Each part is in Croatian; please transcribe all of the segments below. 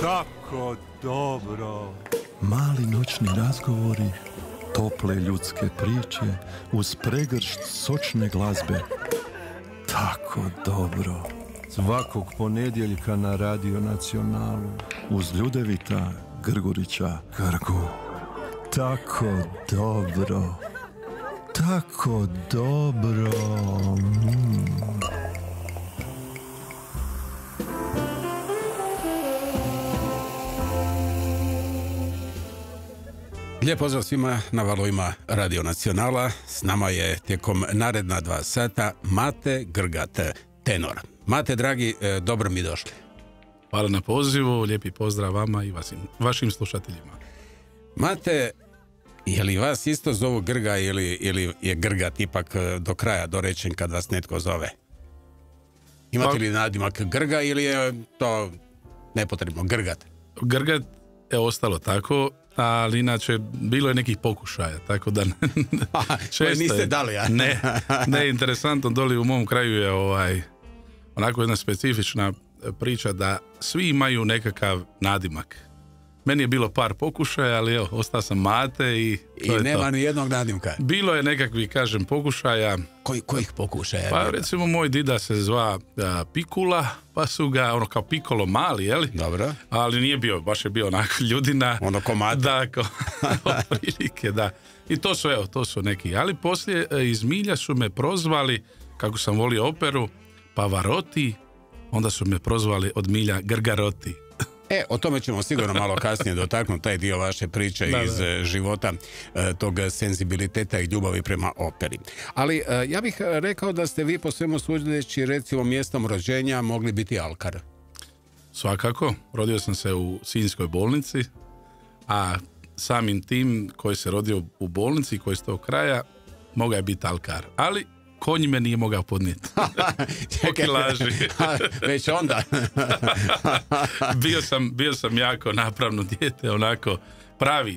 Tako dobro. Mali noćni razgovori, tople ljudske priče, uz pregršt sočne glazbe. Tako dobro. Svakog ponedjeljka na Radio Nacionalu, uz Ljudevita Grgurića Grgu. Tako dobro. Tako dobro. Lijep pozdrav svima na valovima Radio Nacionala. S nama je tijekom naredna 2 sata Mate Grgat, tenor. Mate, dragi, dobro mi došli. Hvala na pozivu, lijepi pozdrav vama i vašim slušateljima. Mate, je li vas isto zovu Grga ili je Grgat ipak do kraja dorečen kad vas netko zove? Imate li nadimak Grga ili je to nepotrebno, Grgat? Grgat je ostalo tako, ali inače bilo je nekih pokušaja, tako da često niste dali, ja? Ne, interesantno, doli u mom kraju je onako jedna specifična priča da svi imaju nekakav nadimak. Meni je bilo par pokušaja, ali evo, ostao sam Mate i nema ni jednog nadimka. Bilo je nekakvih, kažem, pokušaja. Kojih pokušaja? Pa recimo moj dida se zva Pikula, pa su ga kao Pikolo mali, jeli? Dobro. Ali nije bio, baš je bio onako ljudina. Ono ko Mate. Da, prilike, da. I to su neki. Ali poslije iz Milja su me prozvali, kako sam volio operu, Pavarotti, onda su me prozvali od Milja Grgaroti. O tome ćemo sigurno malo kasnije dotaknuti taj dio vaše priče iz života, tog senzibiliteta i ljubavi prema operi. Ali ja bih rekao da ste vi po svemu sudeći, recimo, mjestom rođenja mogli biti alkar. Svakako, rodio sam se u Sinjskoj bolnici, a samim tim koji se rodio u bolnici, koji je s tog kraja, mogao je biti alkar. Ali konj me nije mogao podnijeti. Čekaj, laži. Već onda. bio sam jako napravno dijete, onako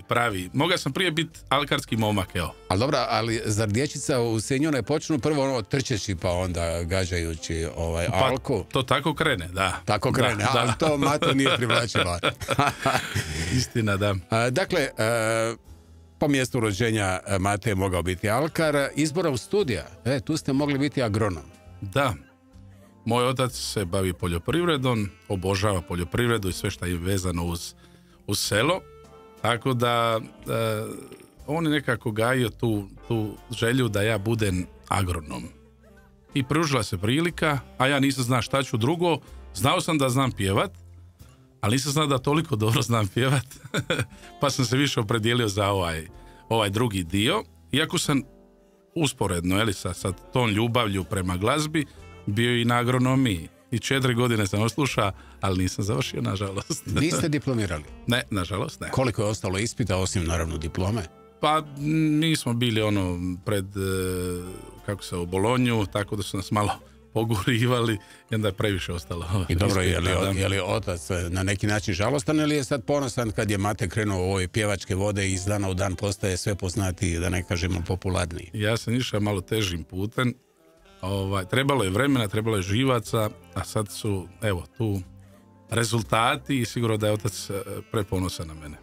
pravi. Mogao sam prije biti alkarski momak, evo. Ali dobro, ali zar dječica u Senju ne počnu prvo trčeći pa onda gađajući alku? To tako krene, da. Tako krene, da. Ali to Mato nije privlačila. Istina, da. Dakle, po mjestu rođenja Mate je mogao biti alkar. Izborom studija, tu ste mogli biti agronom. Da. Moj otac se bavi poljoprivredom, obožava poljoprivredu i sve što je vezano uz selo. Tako da on je nekako gajio tu želju da ja budem agronom. I pružila se prilika, a ja nisam znao šta ću drugo. Znao sam da znam pjevat, ali nisam znao da toliko dobro znam pjevat. Pa sam se više opredijelio za ovaj drugi dio. Iako sam usporedno, sa tom ljubavlju prema glazbi, bio i na agronomiji. I 4 godine sam oslušao, ali nisam završio, nažalost. Niste diplomirali? Ne, nažalost ne. Koliko je ostalo ispita, osim naravno diplome? Pa nismo bili pred, u Bolonju, tako da su nas malo pogurivali i onda je previše ostalo. I dobro, je li otac na neki način žalostan ili je sad ponosan kad je Mate krenuo u ove pjevačke vode i iz dana u dan postaje sve poznatiji, da ne kažemo popularniji? Ja sam išao malo težim putem. Trebalo je vremena, trebalo je živaca, a sad su, tu rezultati i sigurno da je otac preponosan na mene.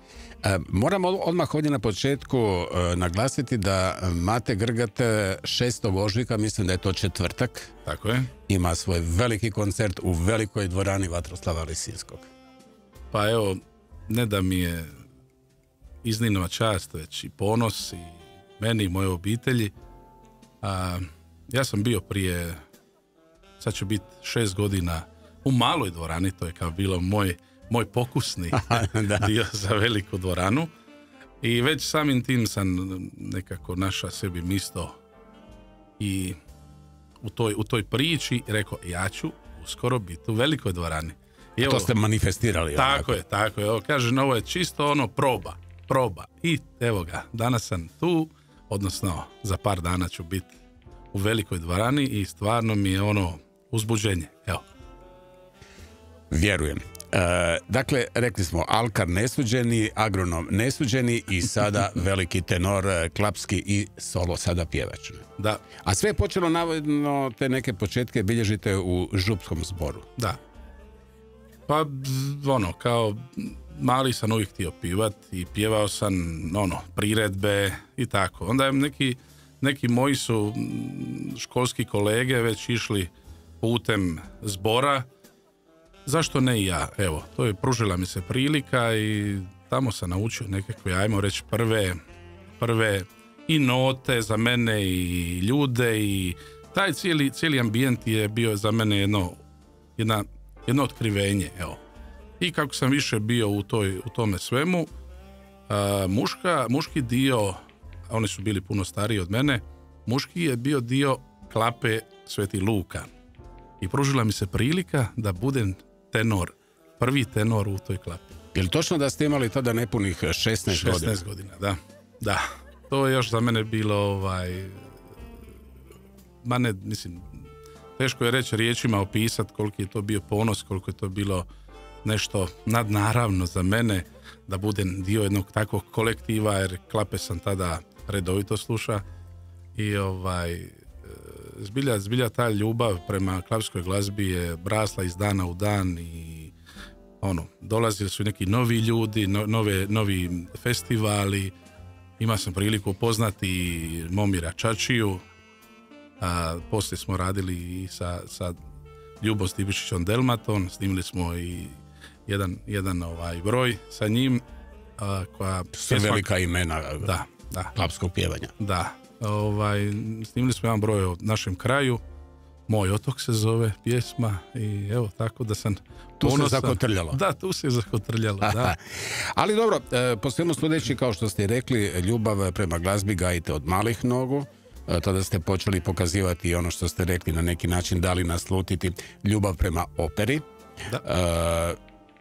Moramo odmah ovdje na početku naglasiti da Mate Grgat 6. ožujka, mislim da je to četvrtak, tako je, ima svoj veliki koncert u velikoj dvorani Vatroslava Lisinskog. Pa ne da mi je iznimna čast, već i ponos i meni i moje obitelji. Ja sam bio prije, sad će biti 6 godina u maloj dvorani, to je kao bilo moj pokusni dio za veliku dvoranu. I već samim tim sam nekako našao sebi mjesto i u toj priči rekao, ja ću uskoro biti u velikoj dvorani. I to ste manifestirali. Tako je. Kažem, ovo je čisto proba. I evo ga, danas sam tu, odnosno za par dana ću biti u velikoj dvorani i stvarno mi je uzbuđenje. Evo. Vjerujem. Dakle, rekli smo alkar nesuđeni, agronom nesuđeni i sada veliki tenor, klapski i solo sada pjevač. Da. A sve je počelo, navodno, te neke početke bilježite u župskom zboru. Da. Pa, kao mali sam uvijek htio pivat i pjevao sam, priredbe i tako. Onda neki moji su školski kolege već išli putem zbora. Zašto ne i ja? Evo, pružila mi se prilika i tamo sam naučio nekakve, ajmo reći, prve i note za mene i ljude i taj cijeli ambijent je bio za mene jedno otkrivenje, evo. I kako sam više bio u tome svemu, muški dio, oni su bili puno stariji od mene, muški je bio dio klape Sveti Luka. I pružila mi se prilika da budem tenor, prvi tenor u toj klapi. Je li točno da ste imali tada nepunih 16 godina? 16 godina, da. To je još za mene bilo, teško je reći riječima opisati koliko je to bio ponos, koliko je to bilo nešto nadnaravno za mene da budem dio jednog takvog kolektiva, jer klape sam tada redovito sluša i zbilja ta ljubav prema klapskoj glazbi je brasla iz dana u dan i dolazili su neki novi ljudi, novi festivali. Imao sam priliku upoznati Momira Čačiju, a poslije smo radili i sa Ljubom Stipičićom Delmatom, snimili smo i jedan broj sa njim. Sve velika imena klapskog pjevanja. Da, snimili smo jedan broj o našem kraju, Moj otok se zove pjesma i evo tako da sam tu ponosan. Se zakotrljalo. Da, tu se zakotrljalo, da. Ali dobro, po svemu sudeći, kao što ste rekli, ljubav prema glazbi gajite od malih nogu. Tada ste počeli pokazivati ono što ste rekli, na neki način dali naslutiti ljubav prema operi. Da.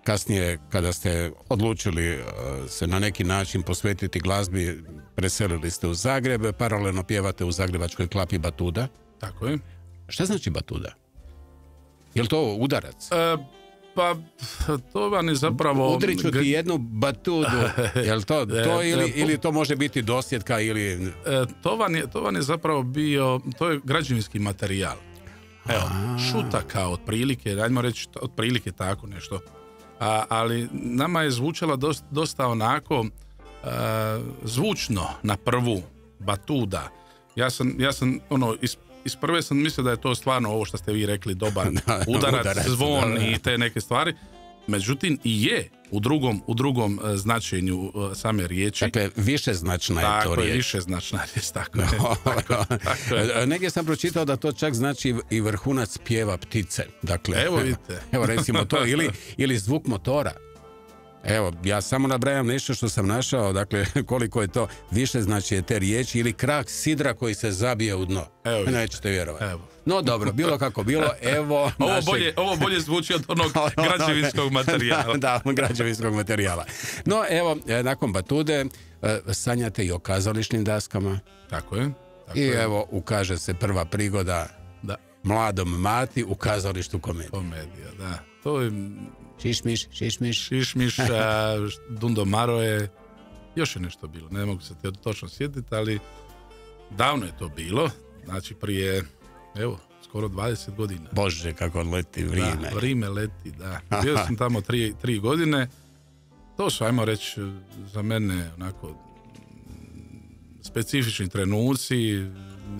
Kasnije, kada ste odlučili se na neki način posvetiti glazbi, preselili ste u Zagreb, paralelno pjevate u zagrebačkoj klapi Batuda. Tako je. Šta znači Batuda? Je li to udarac? Pa, to vam je zapravo... Udriću ti jednu batudu, je li to ili to može biti dosjetka ili... To vam je zapravo bio, to je građevinski materijal. Evo, šutaka otprilike, ajmo reći otprilike tako nešto. Ali nama je zvučala dosta onako zvučno na prvu Batuda. Ja sam iz prve sam mislio da je to stvarno ovo što ste vi rekli, dobar udarac, zvon i te neke stvari. Međutim, i je u drugom značenju same riječi. Dakle, višeznačna je to riječ. Tako je, višeznačna riječ, tako je. Negdje sam pročitao da to čak znači i vrhunac pjeva ptice. Dakle, evo vidite. Evo recimo to, ili zvuk motora. Evo, ja samo nabrajam nešto što sam našao, dakle, koliko je to više znači te riječi, ili krak sidra koji se zabije u dno. Evo, nećete vjerovati. Evo. No dobro, bilo kako bilo, evo... Ovo bolje zvuči od onog građevinskog materijala. Da, građevinskog materijala. No, evo, nakon Batude sanjate i o kazališnim daskama. Tako je. Evo, ukaže se prva prigoda mladom Mati u kazalištu komedije. Komedija, da. To je... Šišmiš, Dundo Maroje, još je nešto bilo, ne mogu se točno sjetiti, ali davno je to bilo, znači prije, evo, skoro 20 godina. Bože, kako leti vrijeme. Da, vrijeme leti, da. Bio sam tamo 3 godine, to su, ajmo reći, za mene onako specifični trenuci,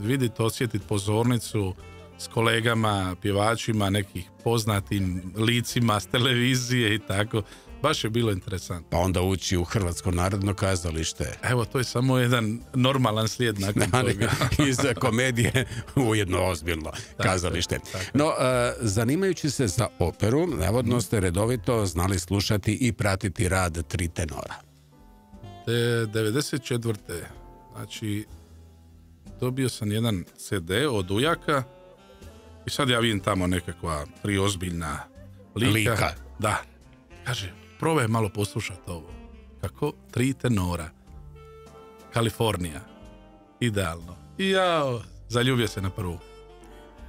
vidjeti, osjetiti pozornicu s kolegama, pjevačima, nekih poznatim licima s televizije i tako. Baš je bilo interesantno. Pa onda ući u Hrvatsko narodno kazalište. Evo, to je samo jedan normalan slijed nakon toga. Iz komedije ujedno ozbiljno kazalište. Tako. No, zanimajući se za operu, navodno ste redovito znali slušati i pratiti rad tri tenora. 94. Znači, dobio sam jedan CD od ujaka i sad ja vidim tamo nekakva ozbiljna lika. Da. Kaže, probaj malo poslušati ovo. Kako? 3 tenora. Kalifornija. Idealno. I ja zaljubio se na prvu.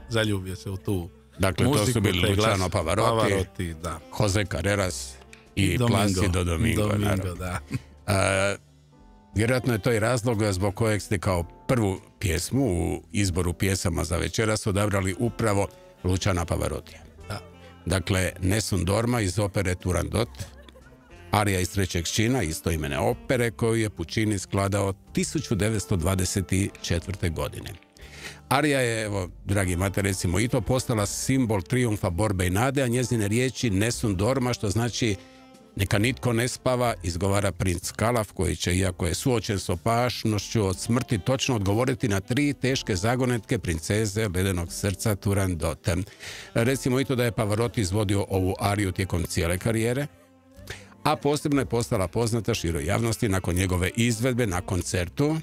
Zaljubio se u tu dakle, muziku. To su bili Luciano Pavarotti, da. Jose Carreras i Placido Domingo, da. Vjerojatno je to i razlog zbog kojeg ste kao prvu pjesmu u izboru pjesama za večeras odabrali upravo Luciana Pavarottija. Da. dakle Nessun Dorma iz opere Turandot, arija iz trećeg čina istoimene opere koju je Puccini skladao 1924. godine. Arija je, evo, dragi mate, recimo i to postala simbol trijumfa borbe i nade, a njezine riječi Nessun Dorma, što znači neka nitko ne spava, izgovara princ Kalaf, koji će, iako je suočen s opašnošću od smrti, točno odgovoriti na 3 teške zagonetke princeze ledenog srca Turandot. Recimo i to da je Pavarotti izvodio ovu ariju tijekom cijele karijere, a posebno je postala poznata široj javnosti nakon njegove izvedbe na koncertu,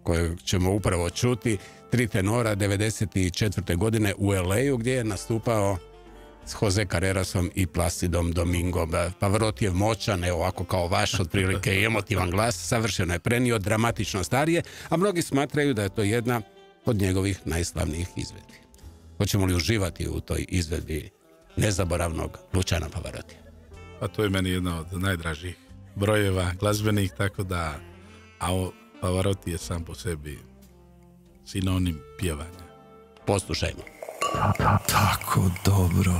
kojeg ćemo upravo čuti, 3 tenora 1994. godine u LA-u, gdje je nastupao s Jose Carrerasom i Placidom Domingom. Pavarottijev moćan, evo ovako kao vaš, otprilike i emotivan glas, savršeno je prenio dramatičnost arije, a mnogi smatraju da je to jedna od njegovih najslavnijih izvedbi. Hoćemo li uživati u toj izvedbi nezaboravnog Luciana Pavarottija? Pa to je meni jedna od najdražih brojeva glazbenih, tako da, a Pavarotti je sam po sebi sinonim pjevanja. Poslušajmo. Tako dobro.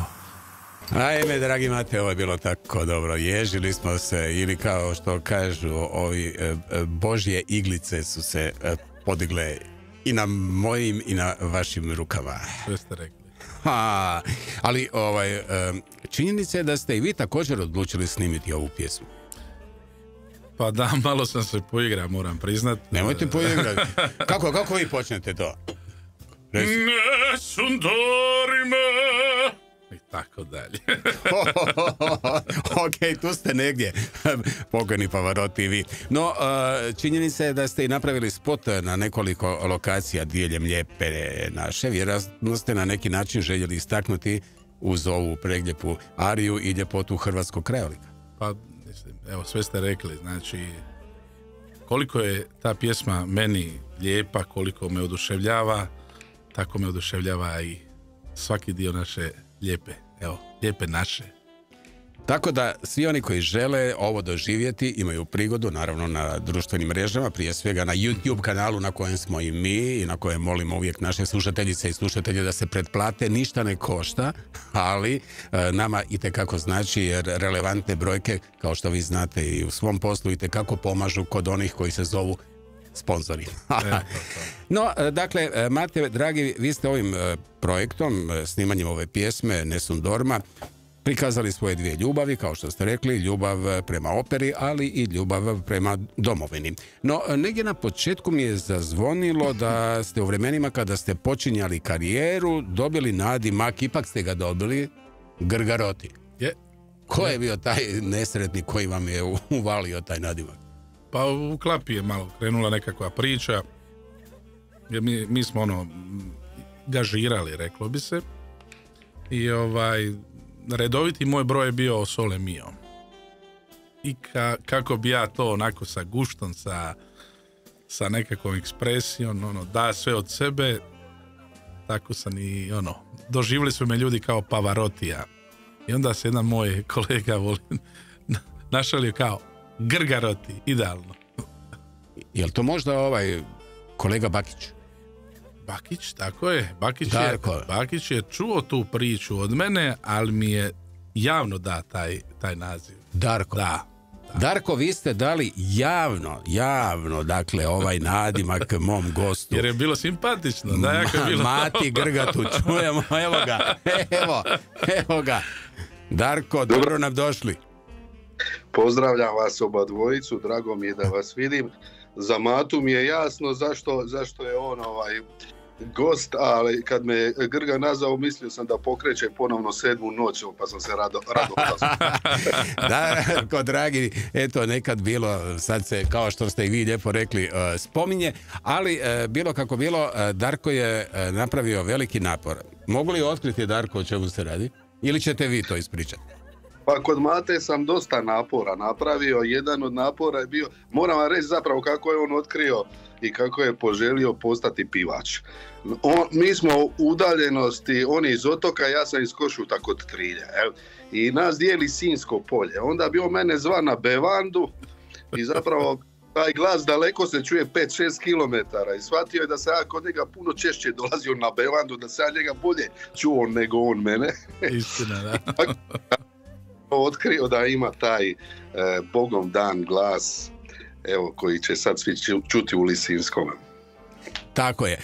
Ajme, dragi mate, ovo je bilo tako dobro. Ježili smo se, ili kao što kažu ovi božje iglice su se podigle i na mojim i na vašim rukama. Sve ste rekli. Ali činjenica je da ste i vi također odlučili snimiti ovu pjesmu. Pa da, malo sam se poigrao, moram priznat. Nemojte poigrati. Kako vi počnete to? Nessun Dorma i tako dalje. Ok, tu ste negdje, pokojni Pavarotti i vi. No, činjenica je da ste i napravili spot na nekoliko lokacija diljem Lijepe naše. Vjerojatno ste na neki način željeli istaknuti uz ovu pregljepu ariju i ljepotu hrvatskog krajolika. Pa, mislim, evo, sve ste rekli. Znači, koliko je ta pjesma meni lijepa, koliko me oduševljava, tako me oduševljava i svaki dio naše lijepe, evo, lijepe naše. Tako da svi oni koji žele ovo doživjeti imaju prigodu, naravno na društvenim mrežama, prije svega na YouTube kanalu na kojem smo i mi i na kojem molimo uvijek naše slušateljice i slušatelje da se pretplate. Ništa ne košta, ali nama itekako znači, jer relevantne brojke, kao što vi znate i u svom poslu, itekako pomažu kod onih koji se zovu sponzori. No, dakle, Mate, dragi, vi ste ovim projektom, snimanjem ove pjesme Nessun Dorma, prikazali svoje 2 ljubavi, kao što ste rekli, ljubav prema operi, ali i ljubav prema domovini. No, negdje na početku mi je zazvonilo da ste u vremenima kada ste počinjali karijeru dobili nadimak, ipak ste ga dobili, Grgarotti. Ko je bio taj nesretnik koji vam je uvalio taj nadimak? Pa u Klapi je malo krenula nekakva priča, jer mi smo gažirali, reklo bi se, i redoviti moj broj je bio Sole Mio. I kako bi ja to onako sa guštom, sa nekakvom ekspresijom, da sve od sebe, tako sam i doživjeli su me ljudi kao Pavarottija. I onda se jedan moj kolega našalio kao Grgarotti, idealno. Jel to možda kolega Bakić? Bakić, tako je. Bakić je čuo tu priču od mene, ali mi je javno da taj naziv. Darko. Da. Darko, vi ste dali javno, dakle, ovaj nadimak mom gostu. Jer je bilo simpatično. Da, jako je bilo. Mati Grgatu, čujemo, evo ga. Darko, dobro nam došli. Pozdravljam vas oba dvojicu, drago mi je da vas vidim. Za Matu mi je jasno zašto je on gost, ali kad me Grga nazvao, mislio sam da pokreće ponovno 7. noć, pa sam se rado Darko, dragi, eto, nekad bilo, sad se, kao što ste i vi lijepo rekli, spominje, ali bilo kako bilo, Darko je napravio veliki napor. Mogu li otkriti, Darko, o čemu se radi? Ili ćete vi to ispričati? Pa kod Mate sam dosta napora napravio. Jedan od napora je bio, moram vam reći zapravo kako je on otkrio i kako je poželio postati pivač. Mi smo u udaljenosti, on je iz Otoka, ja sam iz Košuta kod Trilja. I nas dijeli Sinjsko polje. Onda bi on mene zvao na bevandu i zapravo taj glas daleko se čuje 5-6 km i shvatio je da se ja kod njega puno češće dolazio na bevandu, da se ja njega bolje čuo nego on mene. Istina, da. Otkrio da ima taj Bogom dan glas, evo, koji će sad svi čuti u Lisinskom. Tako je.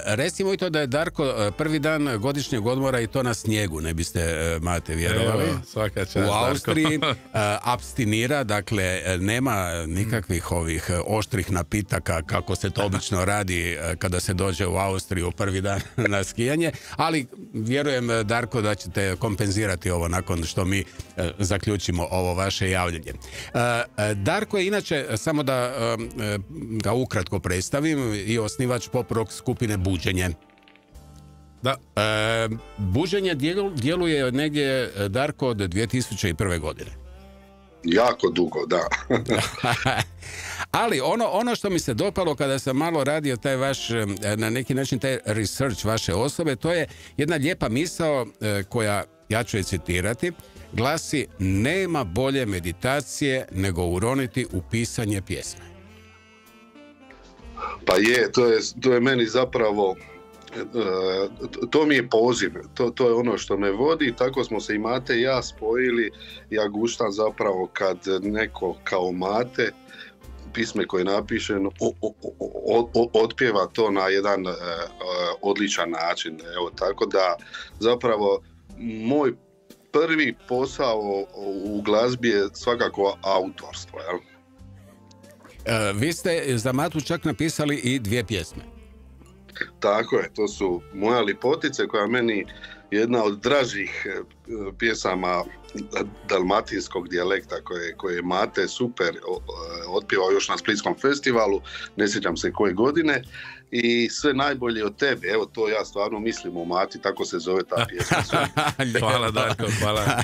Recimo i to da je Darko prvi dan godišnjeg odmora i to na snijegu, ne biste, Mate, vjerovali. Evo, svaka čast, u Austriji Darko. apstinira, dakle nema nikakvih ovih oštrih napitaka kako se to obično radi kada se dođe u Austriju prvi dan na skijanje, ali vjerujem, Darko, da ćete kompenzirati ovo nakon što mi zaključimo ovo vaše javljanje. Darko je inače, samo da ga ukratko predstavim, i osnivač pop rock skupine Buđenje. Da. Buđenje djeluje negdje, Darko, od 2001. godine. Jako dugo, da. Ali ono što mi se dopalo kada sam malo radio taj vaš, na neki način taj research vaše osobe, to je jedna lijepa misao koja, ja ću je citirati, glasi: nema bolje meditacije nego uroniti u pisanje pjesme. Pa je, to je meni zapravo, to mi je poziv, to je ono što me vodi, tako smo se i Mate i ja spojili. Ja guštam zapravo kad neko kao Mate pisme koje je napišeno otpjeva to na jedan odličan način. Evo, tako da zapravo moj prvi posao u glazbi je svakako autorstvo, jel? Vi ste za Matu čak napisali i 2 pjesme. Tako je, to su Moja lipotice, koja meni jedna od dražih pjesama dalmatinskog dijalekta koje je Mate super otpjevao još na Splitskom festivalu, ne sjećam se koje godine, i Sve najbolje od tebe. Evo, to ja stvarno mislim o Mati, tako se zove ta pjesma. Hvala, Darko, hvala.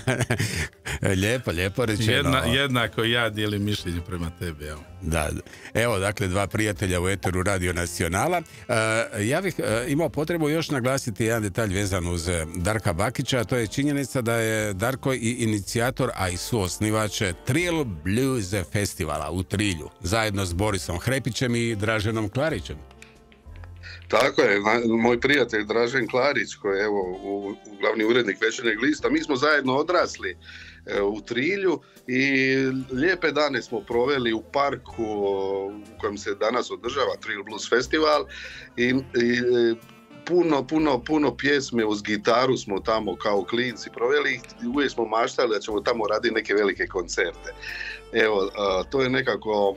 Lijepo rečeno. Jednako ja dijelim mišljenje prema tebi, evo. Da, evo, dakle, 2 prijatelja u eteru Radio Nacionala. Ja bih imao potrebu još naglasiti jedan detalj vezan uz Darka Bakića, a to je činjenica da je Darko i inicijator, a i suosnivač Trill Blues Festivala u Trilju, zajedno s Borisom Hrepićem i Draženom Klarićem. Tako je, moj prijatelj Dražen Klarić, koji je evo glavni urednik Večernjeg lista, mi smo zajedno odrasli u Trilju i lijepe dane smo proveli u parku u kojem se danas održava Trill Blues Festival i puno pjesme uz gitaru smo tamo kao klinci proveli i uvijek smo maštali da ćemo tamo raditi neke velike koncerte. Evo, to je nekako...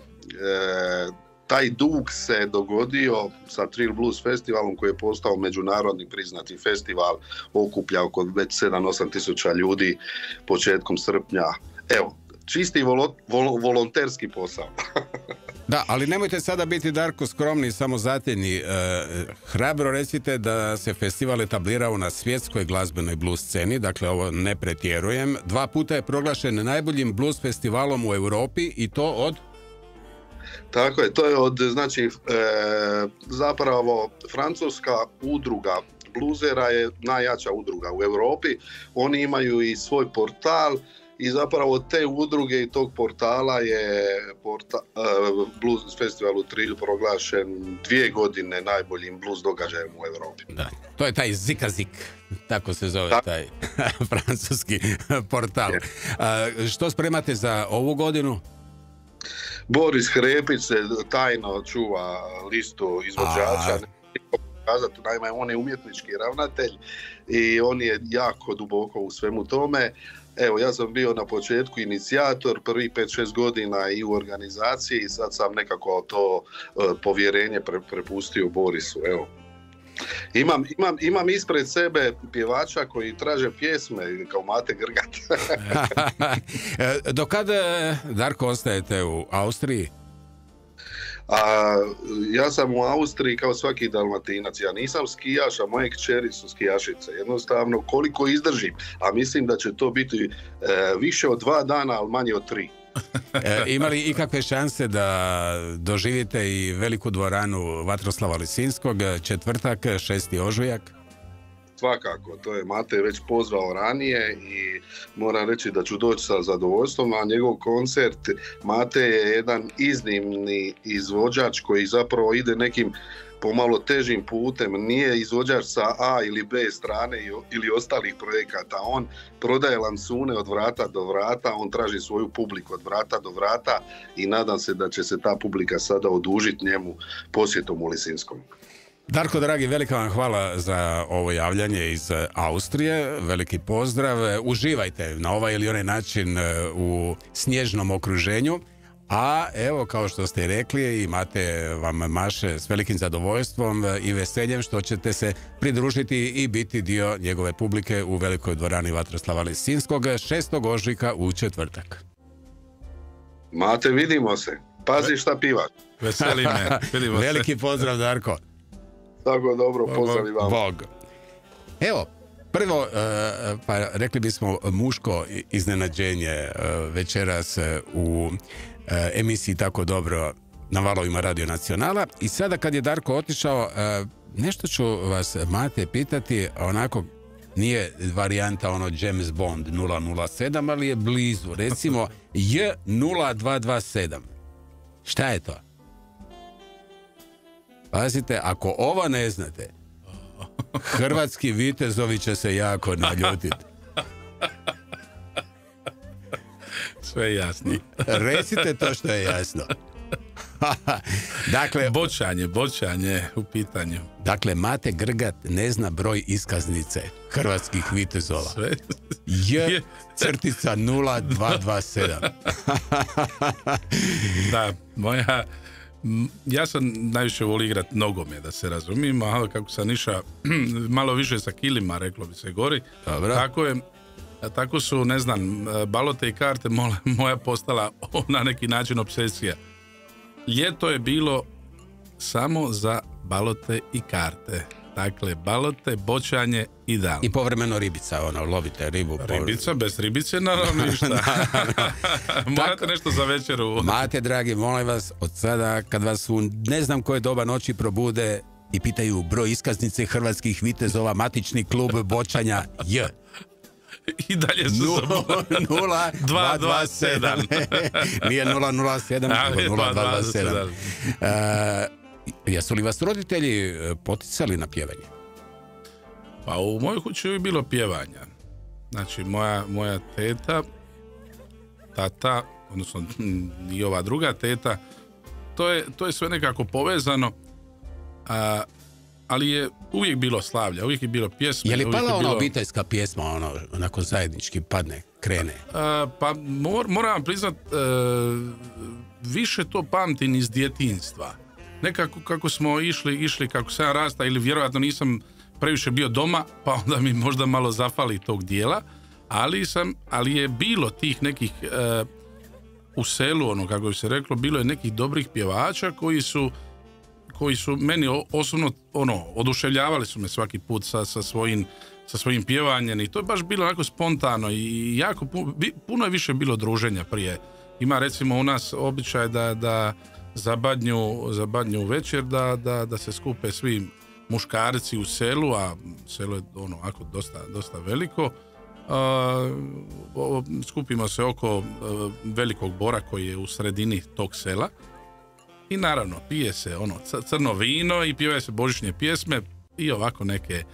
Taj dug se dogodio sa Trill Blues Festivalom, koji je postao međunarodni priznati festival, okuplja oko već 7-8 tisuća ljudi početkom srpnja. Evo, čisti volonterski posao. Da, ali nemojte sada biti, Darko, skromni, samozatajni. Hrabro recite da se festival etablirao na svjetskoj glazbenoj blues sceni, dakle ovo ne pretjerujem. 2 puta je proglašen najboljim blues festivalom u Europi i to od... Tako je, to je od, znači, zapravo francuska udruga bluzera je najjača udruga u Europi. Oni imaju i svoj portal i zapravo od te udruge i tog portala je Blues Festival u Trilju proglašen 2 godine najboljim blues događajem u Europi. Da, to je taj Zikazik, tako se zove taj francuski portal. Što spremate za ovu godinu? Boris Hrepić se tajno čuva listu izvođača. Naime, on je umjetnički ravnatelj i on je jako duboko u svemu tome. Evo, ja sam bio na početku inicijator, prvi 5-6 godina i u organizaciji i sad sam nekako to povjerenje prepustio Borisu. Evo. Imam ispred sebe pjevača koji traže pjesme kao Mate Grgat. Do kada, Darko, ostajete u Austriji? Ja sam u Austriji kao svaki Dalmatinac. Ja nisam skijaš, a moje kćeri su skijašice. Jednostavno, koliko izdržim. A mislim da će to biti više od 2 dana, ali manje od 3. Ima li ikakve šanse da doživite i veliku dvoranu Vatroslava Lisinskog, četvrtak, 6. ožujak? Svakako, to je Mate već pozvao ranije i moram reći da ću doći sa zadovoljstvom, a njegov koncert, Mate je jedan iznimni izvođač koji zapravo ide nekim pomalo težim putem, nije izvođač sa A ili B strane ili ostalih projekata, on prodaje lancune od vrata do vrata, on traži svoju publiku od vrata do vrata i nadam se da će se ta publika sada odužiti njemu posjetom u Lisinskom. Darko, dragi, velika vam hvala za ovo javljanje iz Austrije, veliki pozdrav, uživajte na ovaj ili onaj način u snježnom okruženju, a evo, kao što ste rekli, imate vam maše s velikim zadovoljstvom i veseljem što ćete se pridružiti i biti dio njegove publike u velikoj dvorani Vatroslava Lisinskog 6. ožujka u četvrtak. Mate, vidimo se, pazi šta pivaš. Veseli me, vidimo se. Veliki pozdrav, Darko. Tako dobro, pozdrav i vam. Bog. Evo, prvo, pa rekli bismo muško iznenađenje večeras u emisiji Tako dobro na valovima Radio Nacionala. I sada kad je Darko otišao, nešto ću vas, Mate, pitati, onako nije varijanta ono James Bond 007, ali je blizu. Recimo J0227. Šta je to? Pazite, ako ovo ne znate, hrvatski vitezovi će se jako naljutiti. Sve je jasno. Recite to što je jasno. Dakle, bočanje u pitanju. Dakle, Mate Grgat ne zna broj iskaznice hrvatskih vitezova. Sve. J-0227. Da, ja sam najviše volio igrati nogome, da se razumijem, a kako sam išao malo više sa kilima, reklo bi se gori. Dobro. Tako su, ne znam, balote i karte moja postala na neki način obsesija. Ljeto je bilo samo za balote i karte. Dakle, balote, bočanje i dan. I povremeno ribica, lovite ribu. Ribica, bez ribice, naravno ništa. Morate nešto za večeru. Mate, dragi, molim vas, od sada, kad vas u ne znam koje doba noći probude i pitaju broj iskaznice hrvatskih vitezova, matični klub bočanja J. I dalje su 0227. Nije 007, nego 0227. Jesu li vas roditelji poticali na pjevanje? Pa u mojoj kući je bilo pjevanja. Znači, moja teta, tata, odnosno i ova druga teta, to je sve nekako povezano, ali je uvijek bilo slavlja, uvijek je bilo pjesme. Je li pala ona obiteljska pjesma, onako zajednički padne, krene? Pa moram vam priznat, više to pamtim iz djetinjstva. Nekako kako smo išli kako sam rasta, ili vjerojatno nisam previše bio doma, pa onda mi možda malo zafali tog dijela, ali je bilo tih nekih u selu, kako bi se reklo, bilo je nekih dobrih pjevača koji su meni osobno oduševljavali su me svaki put sa svojim pjevanjem, i to je baš bilo onako spontano i jako puno je više bilo druženja prije. Ima recimo u nas običaj da za badnju večer da se skupe svi muškarci u selu, a selo je ako dosta veliko. Skupimo se oko velikog bora koji je u sredini tog sela i naravno pije se crno vino i pjevaju se božićne pjesme i ovako neke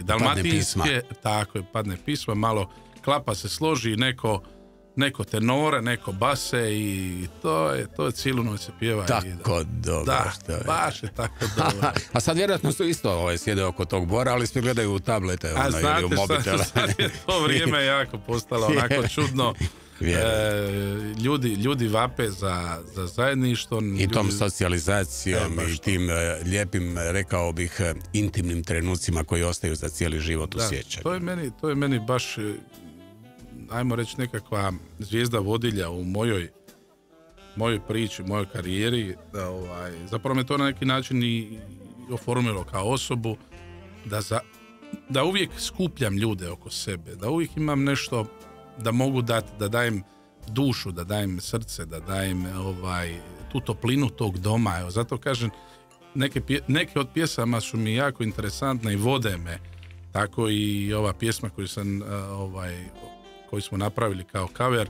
dalmatinske, tako je, padne pisma, malo klapa se složi, neko tenore, neko base i to je cijelu noć se pjeva. Tako dobro. Da, baš je tako dobro. A sad vjerojatno su isto sjede oko tog bora, ali svi gledaju u tablete ili u mobitele. Sad je to vrijeme jako postalo onako čudno. Ljudi vape za zajedništvom. I tom socijalizacijom i tim lijepim, rekao bih, intimnim trenucima koji ostaju za cijeli život u sjećanju. To je meni baš, ajmo reći, nekakva zvijezda vodilja u mojoj priči, mojoj karijeri. Zapravo me to na neki način i oformilo kao osobu da uvijek skupljam ljude oko sebe, da uvijek imam nešto da mogu dati, da dajem dušu, da dajem srce, da dajem tu toplinu tog doma. Evo, zato kažem, neke od pjesama su mi jako interesantne i vode me. Tako i ova pjesma koju smo napravili kao cover,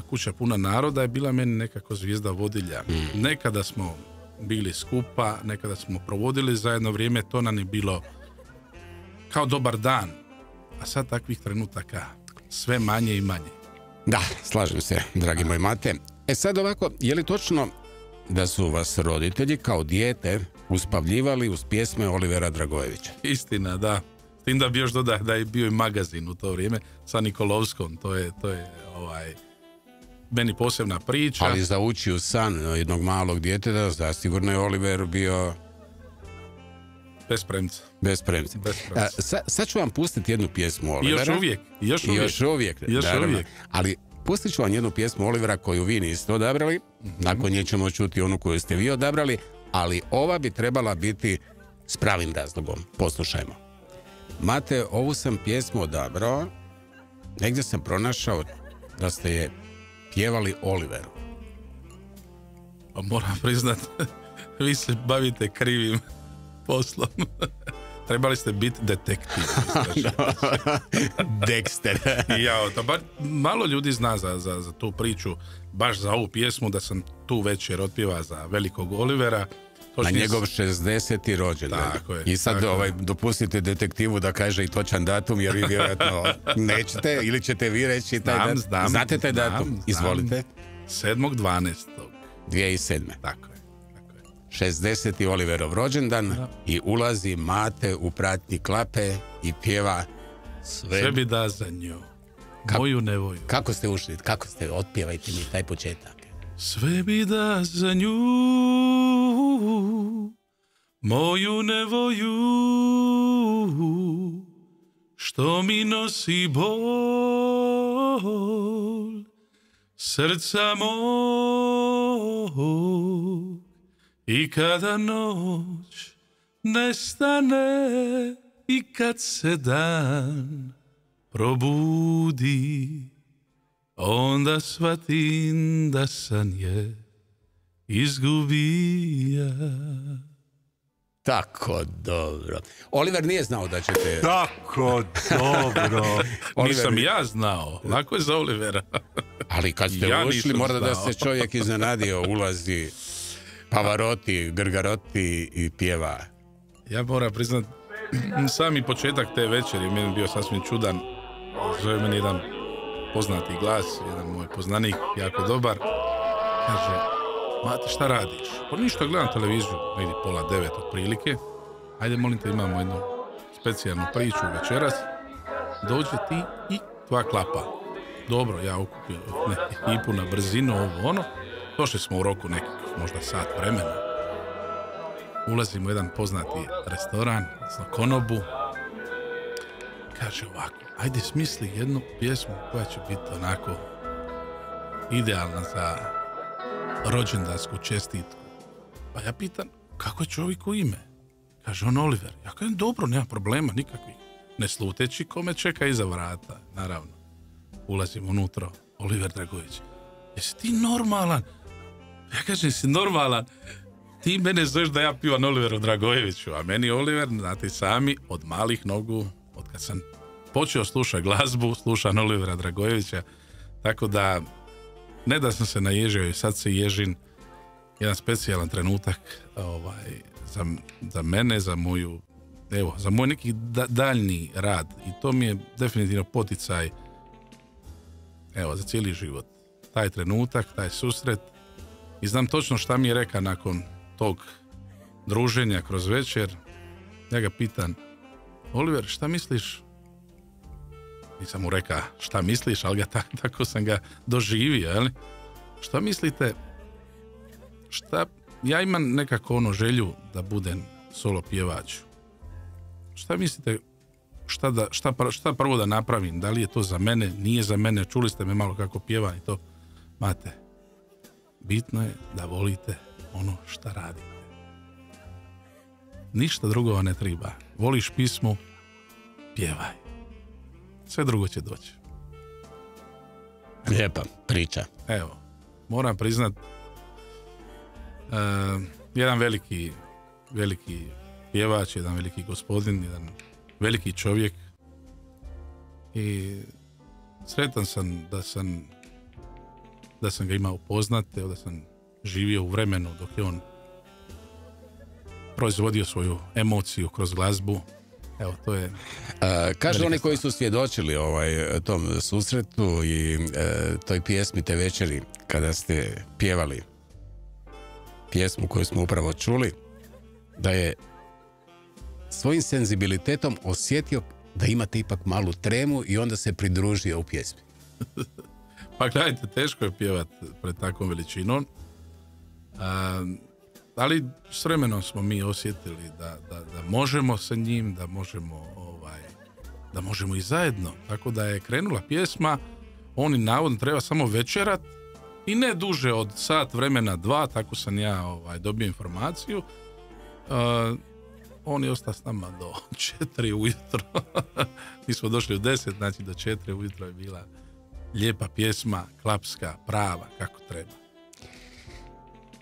Kuća puna naroda, je bila meni nekako zvijezda vodilja. Nekada smo bili skupa, nekada smo provodili zajedno vrijeme, to nam je bilo kao dobar dan. A sad takvih trenutaka sve manje i manje. Da, slažem se, dragi moj Mate. Sad ovako, je li točno da su vas roditelji kao dijete uspavljivali uz pjesme Olivera Dragojevića? Istina, da. S tim da bi još dodao da je bio i magazin u to vrijeme sa Nikolovskom. To je meni posebna priča. Ali za ući u san jednog malog djeteta, zasigurno je Oliver bio... Bez premca. Sad ću vam pustiti jednu pjesmu Olivera. I još uvijek. Ali pustit ću vam jednu pjesmu Olivera koju vi niste odabrali. Nakon nje ćemo čuti onu koju ste vi odabrali. Ali ova bi trebala biti s pravim razlogom. Poslušajmo. Mate, ovu sam pjesmu odabrao. Negdje sam pronašao da ste je pjevali Oliveru. Pa moram priznat, vi se bavite krivim poslom. Trebali ste biti detektiv. Dexter. Malo ljudi zna za tu priču, baš za ovu pjesmu, da sam tu večer otpjeva za velikog Olivera. Na njegov 60. rođendan. I sad dopustite detektivu da kaže i točan datum, jer vi vjerojatno nećete, ili ćete vi reći taj datum. Znate taj datum? Izvolite. 7.12. 2007. Tako je. 60. Oliverov rođendan i ulazi Mate u pratnji klape i pjeva Sve bi da za nju, moju nevoju. Kako ste ušli? Kako ste? Otpjevajte mi taj početak. Sve bi da za nju, moju nevoju, što mi nosi bol srca mog, i kada noć nestane i kad se dan probudi, onda shvatim da san je izgubija. Tako dobro. Oliver nije znao da ćete... Tako dobro. Nisam ja znao. Lako je za Olivera. Ali kad ste ušli, možda da se čovjek iznenadio, ulazi Pavarotti, Grgarotti i pjeva. Ja moram priznat, sami početak te večeri meni bio sasvim čudan. Zove meni jedan poznati glas, jedan moj poznanik, jako dobar. Kaže, Mate, šta radiš? Pa ništa, gledam televiziju, negdje 8:30 otprilike. Ajde, molim te, imamo jednu specijalnu priču večeras. Dođe ti i tvoja klapa. Dobro, ja okupio ekipu na brzinu, ovo ono. Došli smo u roku nekih, možda sat vremena. Ulazimo u jedan poznati restoran za konobu. Kaže ovako, ajde smisli jednu pjesmu koja će biti onako idealna za rođendansku čestitku. Pa ja pitam, kako je čovjeku ime? Kaže on Oliver. Ja kažem, dobro, nema problema nikakvih. Ne sluteći kome čeka iza vrata, naravno. Ulazim unutra, Oliver Dragojević. Jesi ti normalan? Ja kažem, jesi normalan? Ti mene zoveš da ja pivam Oliveru Dragojeviću, a meni Oliver, znate sami, od malih nogu, od kad sam počeo slušati glazbu, slušam Olivera Dragojevića, tako da ne da sam se naježio i sad se ježim. Jedan specijalan trenutak za mene, za moju, za moj neki daljni rad, i to mi je definitivno poticaj za cijeli život. Taj trenutak, taj susret, i znam točno šta mi je rekao nakon tog druženja kroz večer. Ja ga pitan, Oliver, šta misliš? Nisam mu rekao šta misliš, ali tako sam ga doživio, jel? Šta mislite? Ja imam nekako želju da budem solo pjevač. Šta mislite, šta prvo da napravim? Da li je to za mene, nije za mene? Čuli ste me malo kako pjevam i to. Mate, bitno je da volite ono šta radite. Ništa drugo ne treba. Voliš pismu, pjevaj. Sve drugo će doći. Lijepa priča. Evo, moram priznat, jedan veliki veliki pjevač, jedan veliki gospodin, jedan veliki čovjek i sretan sam da sam ga imao poznate, da sam živio u vremenu dok je on proizvodio svoju emociju kroz glazbu. Evo, to je... Kažu oni koji su svjedočili tom susretu i toj pjesmi te večeri, kada ste pjevali pjesmu koju smo upravo čuli, da je svojim senzibilitetom osjetio da imate ipak malu tremu i onda se pridružio u pjesmi. Pa gledajte, teško je pjevati pred takvom veličinom, ali s vremenom smo mi osjetili da možemo sa njim, da možemo i zajedno. Tako da je krenula pjesma, oni navodno treba samo večerat i ne duže od sat vremena, 2, tako sam ja dobio informaciju. On je ostao s nama do 4 ujutro. Mi smo došli u 10, znači do 4 ujutro je bila lijepa pjesma, klapska, prava, kako treba.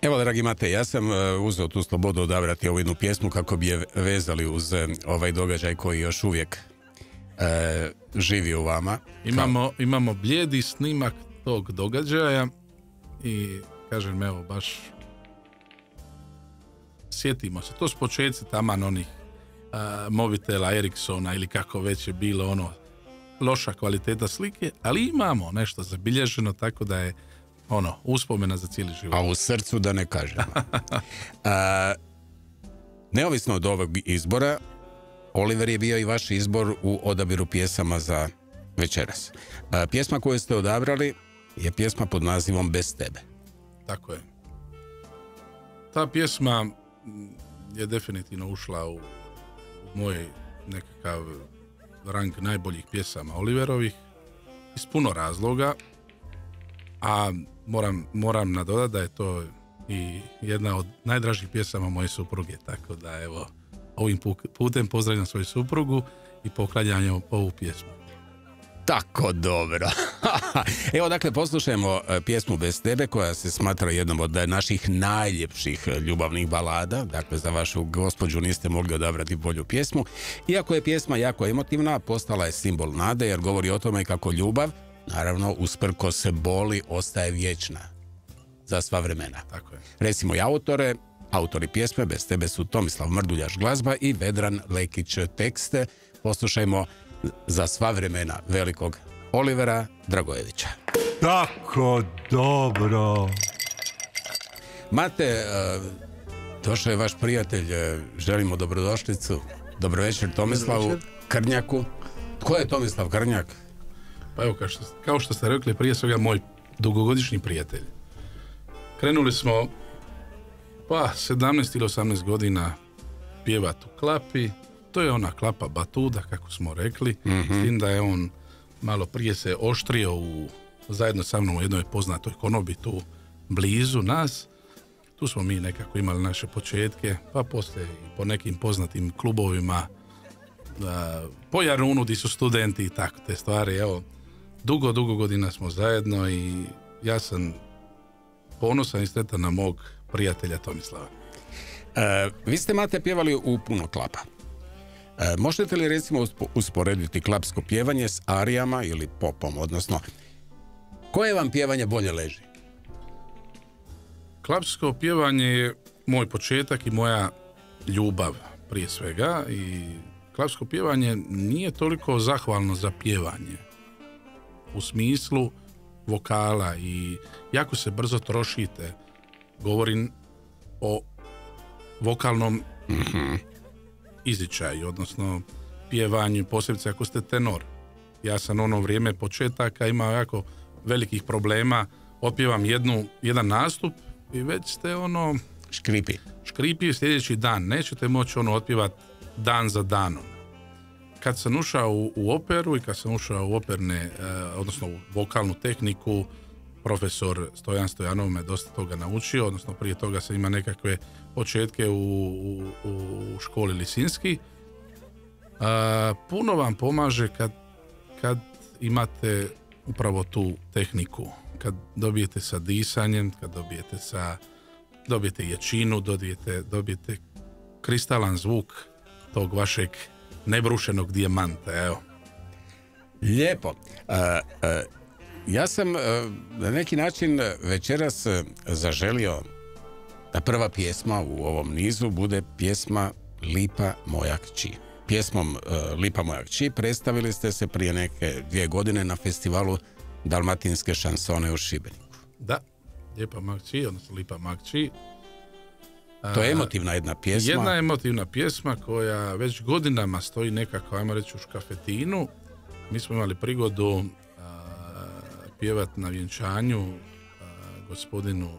Evo, dragi Mate, ja sam uzeo tu slobodu odabrati ovu jednu pjesmu kako bi je vezali uz ovaj događaj koji još uvijek živi u vama. Imamo blijedi snimak tog događaja i kažem, evo, baš sjetimo se, to s početci taman onih mobitela Ericssona ili kako već je bilo loša kvaliteta slike, ali imamo nešto zabilježeno, tako da je uspomena za cijeli život. A u srcu da ne kažemo. Neovisno od ovog izbora, Oliver je bio i vaš izbor u odabiru pjesama za večeras. Pjesma koju ste odabrali je pjesma pod nazivom Bez tebe. Tako je. Ta pjesma je definitivno ušla u moj nekakav rang najboljih pjesama Oliverovih iz puno razloga, a moram nadodati da je to i jedna od najdražih pjesama moje supruge, tako da evo, ovim putem pozdravljam svoju suprugu i poklanjam ovu pjesmu. Tako dobro. Evo, dakle, poslušajmo pjesmu Bez tebe, koja se smatra jednom od naših najljepših ljubavnih balada. Dakle, za vašu gospođu niste mogli odabrati bolju pjesmu. Iako je pjesma jako emotivna, postala je simbol nade, jer govori o tome kako ljubav, naravno, usprkos boli, ostaje vječna za sva vremena. Tako je. Recimo i autori pjesme Bez tebe su Tomislav Mrduljaš glazba i Vedran Lekić tekste. Poslušajmo za sva vremena velikog Olivera Dragojevića. Tako dobro. Mate, došao je vaš prijatelj, želimo dobrodošlicu. Dobro večer Tomislavu Krnjaku. Tko je Tomislav Krnjak? Pa evo, kao što ste rekli, prije svega moj dugogodišnji prijatelj. Krenuli smo 17 ili 18 godina pjevati u klapi. To je ona klapa Batuda, kako smo rekli. S tim da je on malo prije se oštrio zajedno sa mnom u jednoj poznatoj konobi tu blizu nas. Tu smo mi nekako imali naše početke, pa poslije i po nekim poznatim klubovima, po Jarunu gdje su studenti i tako te stvari. Evo, dugo godina smo zajedno i ja sam ponosan i sretan na mog prijatelja Tomislava. Vi ste, Mate, pjevali u puno klapa. Možete li recimo usporediti klapsko pjevanje s arijama ili popom, odnosno koje vam pjevanje bolje leži? Klapsko pjevanje je moj početak i moja ljubav prije svega i klapsko pjevanje nije toliko zahvalno za pjevanje u smislu vokala i jako se brzo trošite. Govorim o vokalnom izričaju, odnosno pjevanju, posebice ako ste tenor. Ja sam ono vrijeme početaka imao jako velikih problema, otpjevam jedan nastup i već ste škripi sljedeći dan, nećete moći otpjevati dan za danom. Kad sam ušao u operu i kad sam ušao u operne, odnosno u vokalnu tehniku, profesor Stojan Stojanov me dosta toga naučio, odnosno prije toga sam ima nekakve početke u školi Lisinski. Puno vam pomaže kad imate upravo tu tehniku, kad dobijete sa disanjem, kad dobijete jačinu, dobijete kristalan zvuk tog vašeg nebrušenog dijamanta, evo. Lijepo. Ja sam na neki način večeras zaželio da prva pjesma u ovom nizu bude pjesma Lipa moja kći. Pjesmom Lipa moja kći predstavili ste se prije neke 2 godine na festivalu Dalmatinske šansone u Šibeniku. Da, Lijepa moja kći, odnosno Lipa moja kći. To je emotivna jedna pjesma. Jedna emotivna pjesma koja već godinama stoji nekako, ajmo reći, u škafetinu. Mi smo imali prigodu pjevati na vjenčanju gospodinu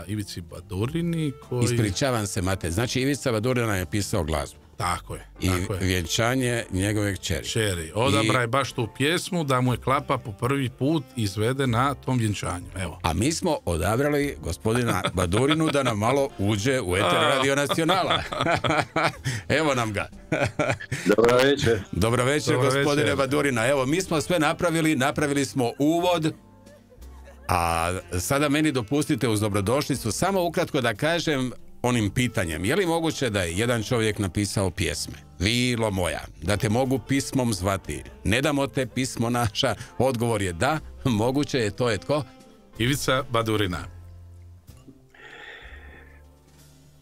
Ivici Badurini koji... Ispričavam se, Mate, znači Ivica Badurina je pisao glazbu. Tako je. I vjenčanje njegove kćeri. Odabra je baš tu pjesmu da mu je Klapa po prvi put izvede na tom vjenčanju. Evo. A mi smo odabrali gospodina Badurinu da nam malo uđe u eter Radio Nacionala. Evo nam ga. Dobro večer. Dobro večer, gospodine Badurina. Evo, mi smo sve napravili smo uvod. A sada meni dopustite uz dobrodošlicu samo ukratko da kažem onim pitanjem. Je li moguće da je jedan čovjek napisao pjesme? Vilo moja, da te mogu pismom zvati. Ne damo te pismo naša. Odgovor je da, moguće je, to je tko? Ivica Badurina.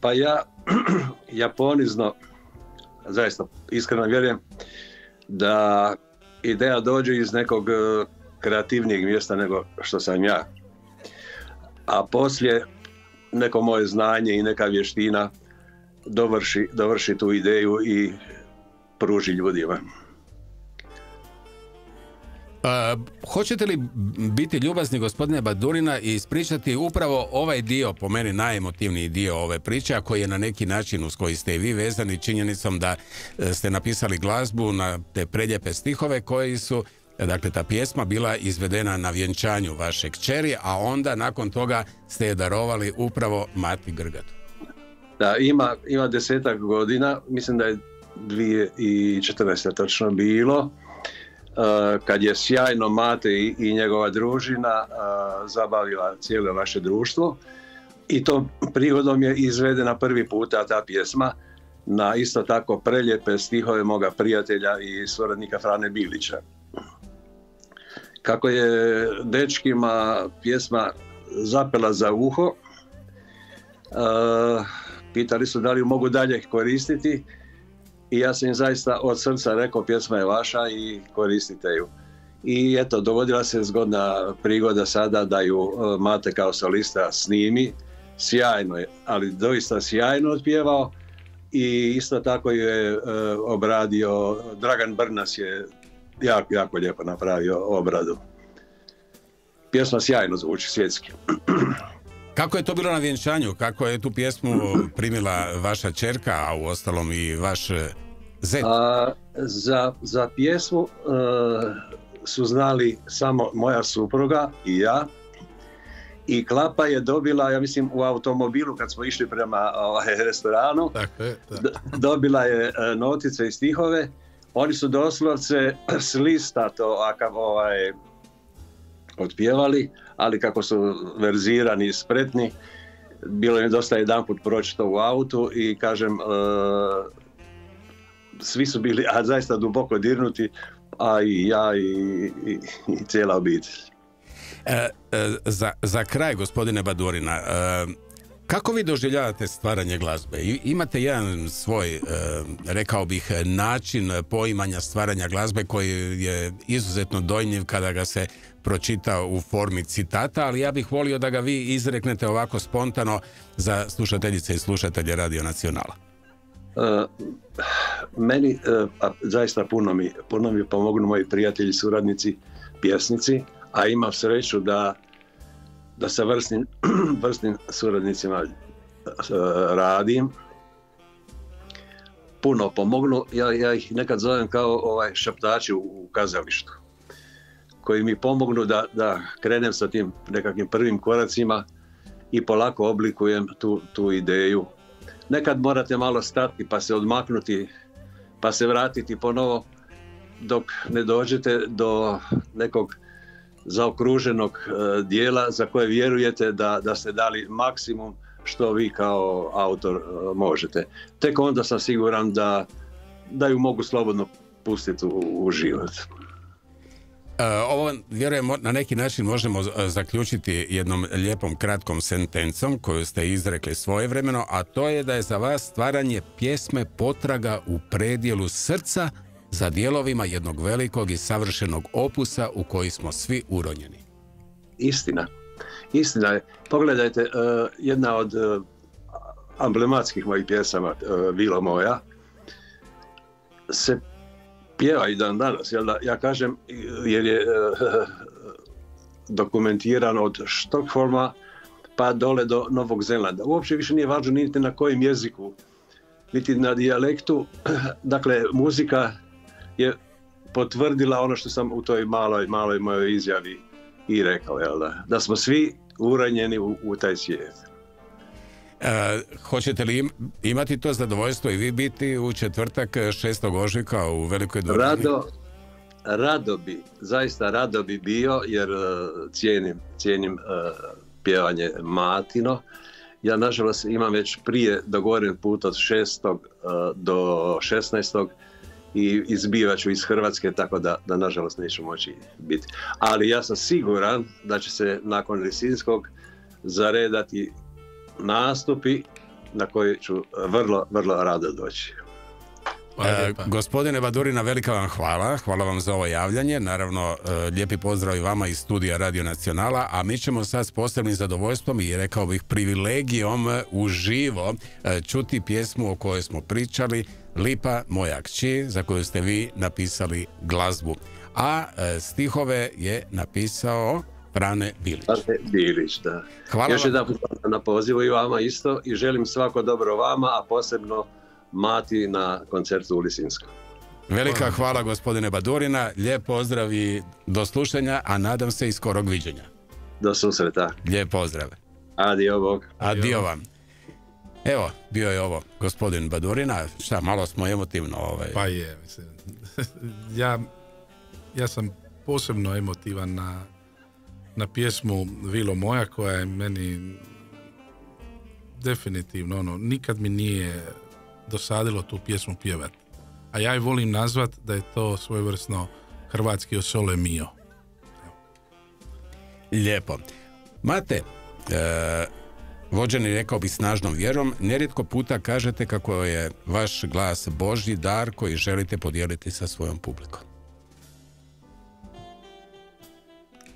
Pa ja ponizno, zaista iskreno vjerujem da ideja dođe iz nekog kreativnijeg mjesta nego što sam ja. A poslije neko moje znanje i neka vještina dovrši tu ideju i pruži ljudima. Hoćete li biti ljubazni, gospodine Badurina, i ispričati upravo ovaj dio, po meni najemotivniji dio ove priče, a koji je na neki način uz koji ste i vi vezani činjenicom da ste napisali glazbu na te prelijepe stihove koji su, dakle, ta pjesma bila izvedena na vjenčanju vaše kćeri, a onda nakon toga ste je darovali upravo Mati Grgatu. Da, ima 10-ak godina, mislim da je 2014. točno bilo, kad je sjajno Mate i njegova družina zabavila cijelo vaše društvo, i tom prigodom je izvedena prvi puta ta pjesma na isto tako prelijepe stihove moga prijatelja i suradnika Frane Bilića. Kako je dečkima pjesma zapela za uho, pitali su da li ju mogu dalje koristiti, i ja sam im zaista od srca rekao, pjesma je vaša i koristite ju. I eto, dogodila se zgodna prigoda sada da ju Mate kao solista snimi. Sjajno je, ali doista sjajno otpjevao, i isto tako je obradio, Dragan Brnas je jako lijepo napravio obradu. Pjesma sjajno zvuči, svjetski. Kako je to bilo na vjenčanju? Kako je tu pjesmu primila vaša ćerka, a u ostalom i vaš zet? Za pjesmu su znali samo moja supruga i ja. I Klapa je dobila, ja mislim, u automobilu kad smo išli prema restoranu, dobila je notice i stihove. Oni su doslovce s lista to otpjevali, ali kako su verzirani i spretni, bilo je dosta jedanput proći to u autu, i kažem, svi su bili zaista duboko dirnuti, a i ja i cijela obitelj. Za kraj, gospodine Badurina, kako vi doživljavate stvaranje glazbe? Imate jedan svoj, rekao bih, način poimanja stvaranja glazbe koji je izuzetno dojmljiv kada ga se pročita u formi citata, ali ja bih volio da ga vi izreknete ovako spontano za slušateljice i slušatelje Radio Nacionala. Meni zaista puno mi pomognu moji prijatelji, suradnici, pjesnici, a imam sreću da sa vrsnim suradnicima radim. Puno pomognu, ja ih nekad zovem kao šaptači u kazalištu, koji mi pomognu da krenem sa tim nekakvim prvim koracima i polako oblikujem tu ideju. Nekad morate malo stati pa se odmaknuti, pa se vratiti ponovo dok ne dođete do nekog zaokruženog dijela za koje vjerujete da ste dali maksimum što vi kao autor možete. Tek onda sam siguran da ju mogu slobodno pustiti u život. Ovo, vjerujem, na neki način možemo zaključiti jednom lijepom kratkom sentencom koju ste izrekli svojevremeno, a to je da je za vas stvaranje pjesme potraga u predjelu srca za dijelovima jednog velikog i savršenog opusa u koji smo svi uronjeni. Istina je. Pogledajte, jedna od emblematskih mojih pjesama, Vilo moja, se pjeva i dan danas. Ja kažem, jer je dokumentirano od Štokholma pa dole do Novog Zelanda. Uopće više nije važno niti na kojem jeziku, niti na dijalektu. Dakle, muzika je potvrdila ono što sam u toj maloj mojoj izjavi i rekao, da smo svi uranjeni u taj svijet. Hoćete li imati to zadovoljstvo i vi biti u četvrtak 6. ožujka u Velikoj dvorani? Zaista rado bi bio, jer cijenim pjevanje matino. Ja nažalost imam već prije dogovoren put od 6. do 16. i izbivat ću iz Hrvatske, tako da nažalost neću moći biti. Ali ja sam siguran da će se nakon Lisinskog zaredati nastupi na koji ću vrlo, vrlo rado doći. Gospodine Badurina, velika vam hvala. Hvala vam za ovo javljanje. Naravno, lijepi pozdrav i vama iz studija Radio Nacionala, a mi ćemo sad s posebnim zadovoljstvom i rekao bih privilegijom uživo čuti pjesmu o kojoj smo pričali, Lipa moja kći, za koju ste vi napisali glazbu. A stihove je napisao Frane Bilić, da. Hvala još jedan na pozivu i vama isto i želim svako dobro vama, a posebno Mati na koncertu u Lisinskom. Velika hvala gospodine Badurina, lijep pozdrav i do slušanja, a nadam se i skorog viđenja. Do susreta. Lijep pozdrav. Adio, Bog. Adio vam. Evo, bio je ovo gospodin Badurina, šta, malo smo emotivno Pa je, mislim. ja sam posebno emotivan na pjesmu Vilo moja, koja je meni definitivno nikad mi nije dosadilo tu pjesmu pjevati. A ja je volim nazvat da je to svojevrsno hrvatski O Sole Mio. Lijepo. Mate, vođeni, rekao bi, snažnom vjerom, nerijetko puta kažete kako je vaš glas Božji dar koji želite podijeliti sa svojom publikom.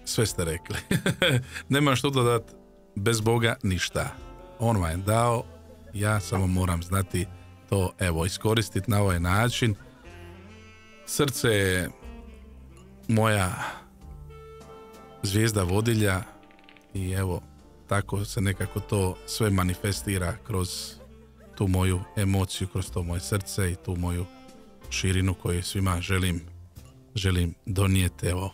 Sve ste rekli. Nema što dodati, bez Boga ništa. On vam je dao, ja samo moram znati to, evo, iskoristiti na ovaj način. Srce je moja zvijezda vodilja i evo, tako se nekako to sve manifestira kroz tu moju emociju, kroz to moje srce i tu moju širinu koju svima želim donijeti, evo,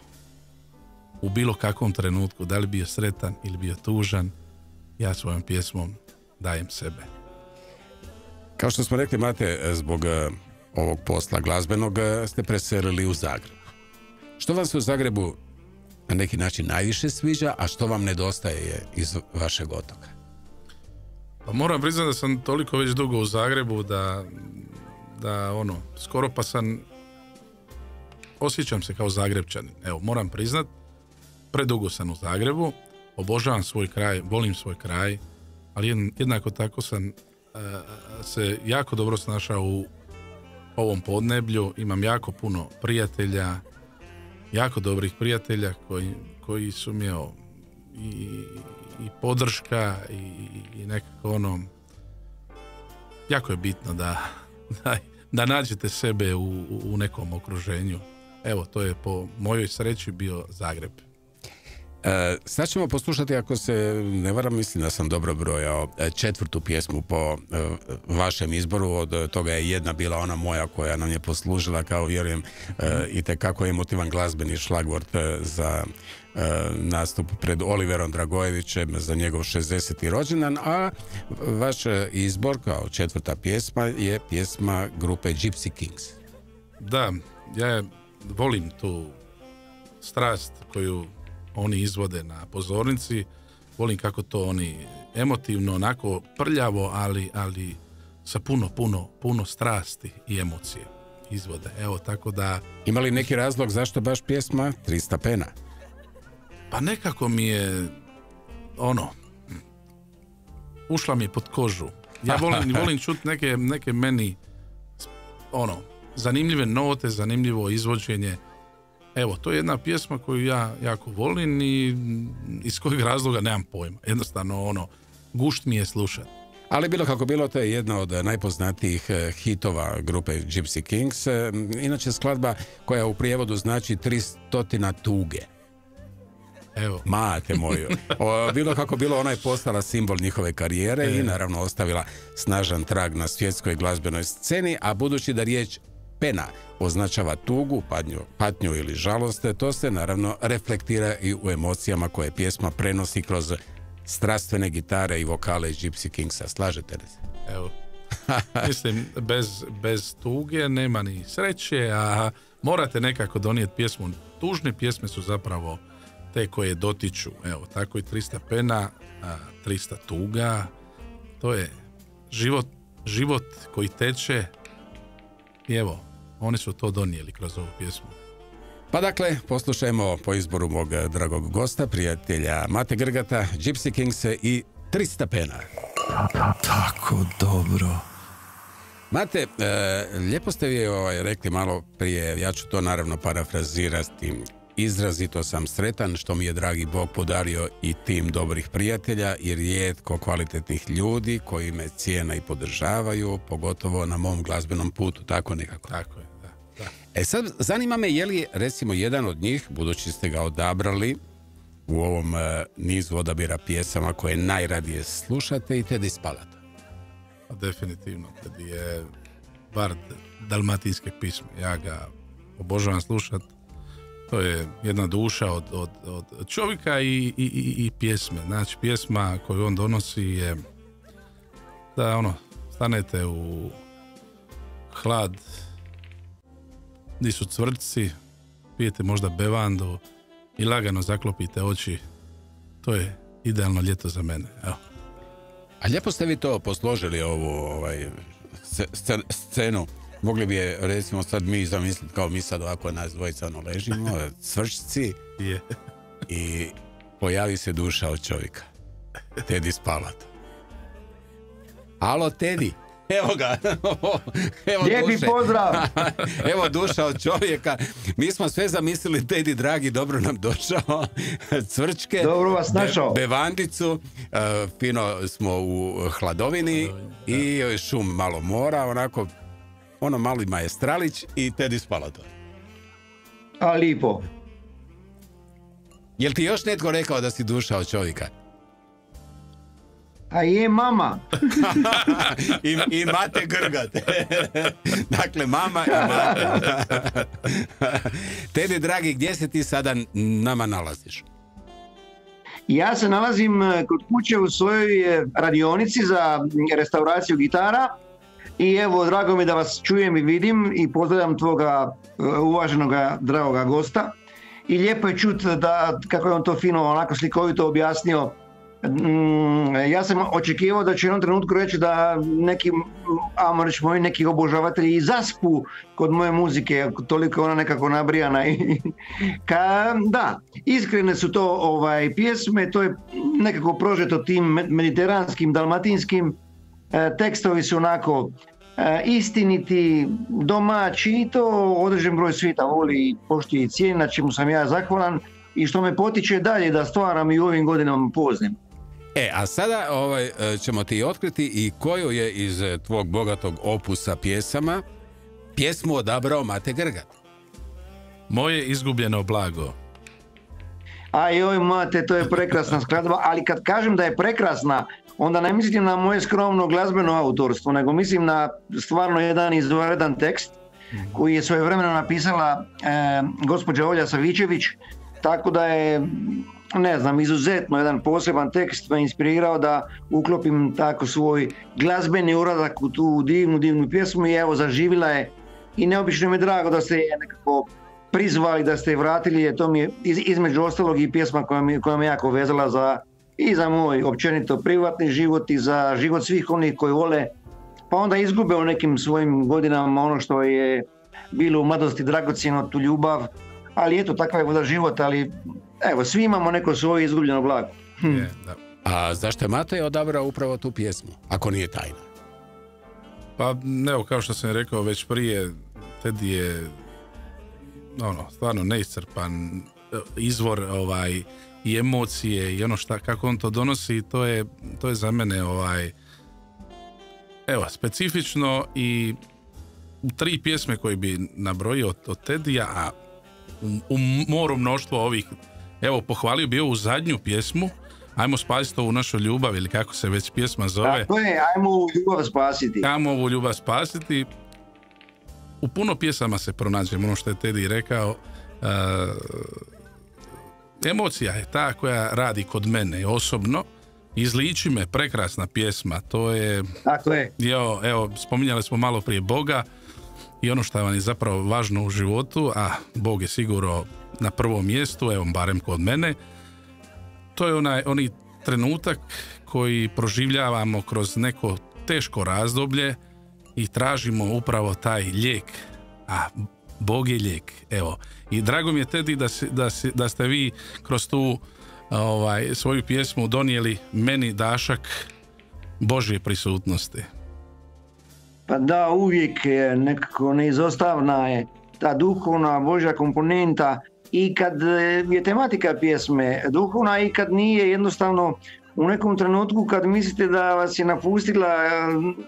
u bilo kakvom trenutku, da li bio sretan ili bio tužan, ja svojom pjesmom dajem sebe. Kao što smo rekli, Mate, zbog ovog posla glazbenog ste preselili u Zagreb. Što vam se u Zagrebu na neki način najviše sviđa, a što vam nedostaje iz vašeg otoka? Pa moram priznati da sam toliko već dugo u Zagrebu da skoro pa osjećam se kao Zagrebčanin. Evo, moram priznat, predugo sam u Zagrebu, obožavam svoj kraj, volim svoj kraj, ali jednako tako sam se jako dobro snašao u ovom podneblju. Imam jako puno prijatelja, jako dobrih prijatelja koji su mi i podrška i nekako jako je bitno da nađete sebe u nekom okruženju. Evo, to je po mojoj sreći bio Zagreb. Sad ćemo poslušati, ako se ne varam, mislim da sam dobro brojao, 4. pjesmu po vašem izboru. Od toga je jedna bila ona moja koja nam je poslužila kao, vjerujem, itekako emotivan glazbeni šlagvort za nastup pred Oliverom Dragojevićem za njegov 60. rođendan, a vaš izbor kao 4. pjesma je pjesma grupe Gypsy Kings. Da, ja volim tu strast koju oni izvode na pozornici, volim kako to oni emotivno, onako prljavo, ali sa puno strasti i emocije izvode. Evo, tako da... Ima li neki razlog zašto baš pjesma 300 pena? Pa nekako mi je, ušla mi je pod kožu. Ja volim čuti neke meni, zanimljive note, zanimljivo izvođenje. Evo, to je jedna pjesma koju ja jako volim i iz kojeg razloga nemam pojma. Jednostavno, gušt mi je slušati. Ali bilo kako bilo, to je jedna od najpoznatijih hitova grupe Gypsy Kings. Inače skladba koja u prijevodu znači 300 tuge. Evo. Mate moju. Bilo kako bilo, ona je postala simbol njihove karijere i naravno ostavila snažan trag na svjetskoj glazbenoj sceni, a budući da riječ pena označava tugu, patnju ili žalost, to se naravno reflektira i u emocijama koje pjesma prenosi kroz strastvene gitare i vokale Gypsy Kingsa. Slažete li se? Evo. Mislim, bez tuge nema ni sreće, a morate nekako donijeti pjesmu. Tužne pjesme su zapravo te koje dotiču. Evo, tako i 300 pena, 300 tuga. To je život koji teče. I evo, oni su to donijeli kroz ovu pjesmu. Pa dakle, poslušajmo po izboru mog dragog gosta, prijatelja Mate Grgata, Gypsy Kings i 300 pena. Tako dobro. Mate, lijepo ste vi rekli malo prije, ja ću to naravno parafrazirati. Izrazito sam sretan što mi je dragi Bog podario i tim dobrih prijatelja i rijetko kvalitetnih ljudi koji me cijene i podržavaju, pogotovo na mom glazbenom putu, tako nekako. Tako je, da. Sad, zanima me je li recimo jedan od njih, budući ste ga odabrali u ovom nizu odabira pjesama koje najradije slušate, i Teddy Spalata. Pa definitivno, Teddy je bard dalmatinske pisme. Ja ga obožavam slušati. To je jedna duša od čovjeka i pjesme. Znači, pjesma koju on donosi je da stanete u hlad gdje su cvrčci, pijete možda bevandu i lagano zaklopite oči. To je idealno ljeto za mene. Evo. A lijepo ste vi to posložili, ovu scenu. Mogli bi je, recimo, sad mi zamisliti kao mi sad ovako nas dvojica ležimo, cvrčci, i pojavi se duša od čovjeka. Teddy Spalata. Alo, Teddy, evo ga. Evo lijepi duše. Pozdrav. Evo duša od čovjeka. Mi smo sve zamislili, Teddy dragi, dobro nam došao. Cvrčke, dobro vas našao. Bevandicu, fino smo u hladovini i šum malo mora, onako mali maestralić i Teddy Spalata. A lipo. Jel ti još netko rekao da si duša od čovjeka? A je mama. I Mate Grgat. Dakle, mama i Mate. Teddy dragi, gdje se ti sada nama nalaziš? Ja se nalazim kod kuće u svojoj radionici za restauraciju gitara. I evo, drago mi da vas čujem i vidim i pozdravljam tvoga uvaženoga dragoga gosta. I lijepo je čuti da, kako je on to fino, onako slikovito objasnio. Ja sam očekivao da će u jednom trenutku reći da neki, ajmo reći, moji neki obožavatelji i zaspu kod moje muzike, toliko ona nekako nabrijana. Da, iskrene su to pjesme, to je nekako prožeto tim mediteranskim, dalmatinskim. Tekstovi su onako istiniti, domaći, i to određen broj svijeta voli, poštuje i cijeni, na čemu sam ja zahvalan i što me potiče dalje da stvaram i u ovim godinama poznim. A sada ćemo ti otkriti i koju je iz tvog bogatog opusa pjesama pjesmu odabrao Mate Grgat. Moje izgubljeno blago. Joj Mate, to je prekrasna skladba, ali kad kažem da je prekrasna, onda ne mislim na moje skromno glazbeno autorstvo, nego mislim na stvarno jedan izvanredan tekst koji je svojevremeno napisala gospođa Olja Savičević, tako da je, ne znam, izuzetno jedan poseban tekst me inspirirao da uklopim tako svoj glazbeni uradak u tu divnu pjesmu i evo, zaživila je i neobično mi je drago da ste je nekako prizvali, da ste je vratili, jer to mi je između ostalog i pjesma koja me jako vezala za i za moj općenito privatni život i za život svih onih koji vole, pa onda izgube u nekim svojim godinama ono što je bilo u mladosti dragocjeno, tu ljubav, ali eto, takav je voda život, ali evo, svi imamo neko svoje izgubljeno blago. Je, da. A zašto je Matej odabrao upravo tu pjesmu, ako nije tajna? Pa evo, kao što sam rekao već prije, Teddy je stvarno neiscrpan izvor i emocije i ono kako on to donosi, to je za mene specifično. I u 3 pjesme koje bi nabrojio od Tedija, a u moru mnoštvo ovih, evo, pohvalio bi ovu zadnju pjesmu, Ajmo spasiti ovu našu ljubav, ili kako se već pjesma zove. Tako je, ajmo ovu ljubav spasiti. Ajmo ovu ljubav spasiti. U puno pjesama se pronađem, ono što je Teddy rekao. Emocija je ta koja radi kod mene osobno. Izliči me, prekrasna pjesma. To je... Tako je. Evo, spominjali smo malo prije Boga i ono što vam je zapravo važno u životu, a Bog je sigurno na prvom mjestu, evo, barem kod mene. To je onaj trenutak koji proživljavamo kroz neko teško razdoblje i tražimo upravo taj lijek, a Bog je lijek. Evo. I drago mi je, Teddy, da ste vi kroz tu svoju pjesmu donijeli meni dašak Božje prisutnosti. Pa da, uvijek je nekako neizostavna je ta duhovna Božja komponenta, i kad je tematika pjesme duhovna i kad nije, jednostavno u nekom trenutku kad mislite da vas je napustila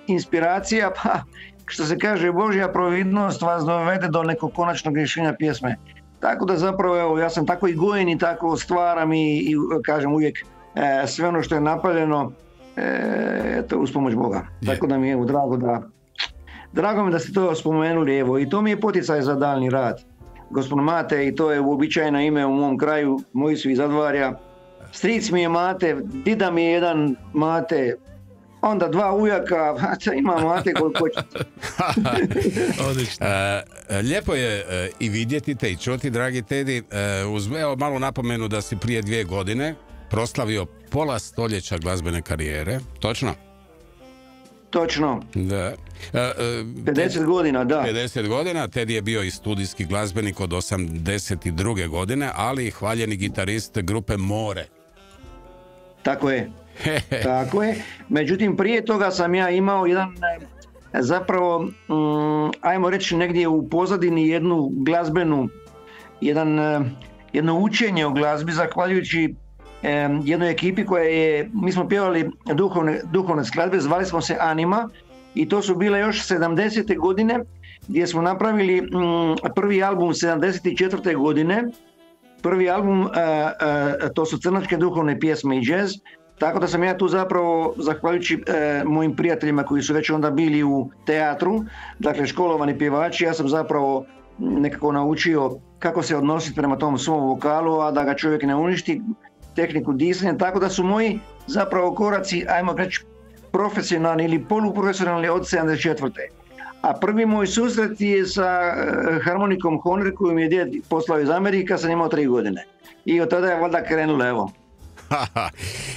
inspiracija, pa što se kaže Božja providnost vas dovede do nekog konačnog rješenja pjesme. Tako da zapravo, evo, ja sam tako i gojen i tako stvaram i kažem uvijek sve ono što je napaljeno uz pomoć Boga. Je. Tako da mi je drago mi da ste to spomenuli, evo, i to mi je poticaj za daljnji rad. Gospodin Mate, i to je uobičajeno ime u mom kraju, moji su iz Zadvarja. Stric mi je Mate, dida mi je jedan Mate, onda 2 ujaka, ima Mate koliko ćete. Lijepo je i vidjeti te i čuti, dragi Teddy, uz malu napomenu da si prije 2 godine proslavio pola stoljeća glazbene karijere, točno? Točno. Da. 50 godina, da. 50 godina, Teddy je bio i studijski glazbenik od 82. godine, ali i hvaljeni gitarist grupe More. Tako je. Tako je. Međutim, prije toga sam ja imao jedan, zapravo, ajmo reći negdje u pozadini jednu glazbenu, jedno učenje o glazbi, zahvaljujući jednoj ekipi koja je, mi smo pjevali duhovne skladbe, zvali smo se Anima, i to su bile još 70. godine, gdje smo napravili prvi album 74. godine. Prvi album, to su crnačke duhovne pjesme i džez, tako da sam ja tu zapravo, zahvaljujući mojim prijateljima koji su već onda bili u teatru, dakle školovani pjevači, ja sam zapravo nekako naučio kako se odnositi prema tom svom vokalu, a da ga čovjek ne uništi, tehniku disanja, tako da su moji zapravo koraci, ajmo reći, profesionalni ili poluprofesionalni od 74. A prvi moj susret je sa harmonikom Honor koju mi je djed poslao iz Amerika, sam imao 3 godine. I od tada je valjda krenulo, evo.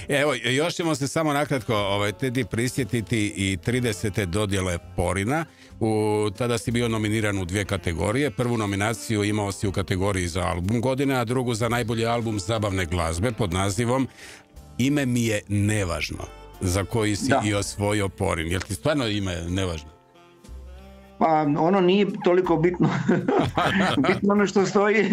Evo, još ćemo se samo nakratko Teddy prisjetiti i 30. dodjele Porina. Tada si bio nominiran u 2 kategorije. Prvu nominaciju imao si u kategoriji za album godine, a drugu za najbolji album zabavne glazbe pod nazivom Ime mi je nevažno, za koji si i osvojio Porin. Jel ti stvarno ime nevažno? Pa ono nije toliko bitno. Bitno ono što stoji.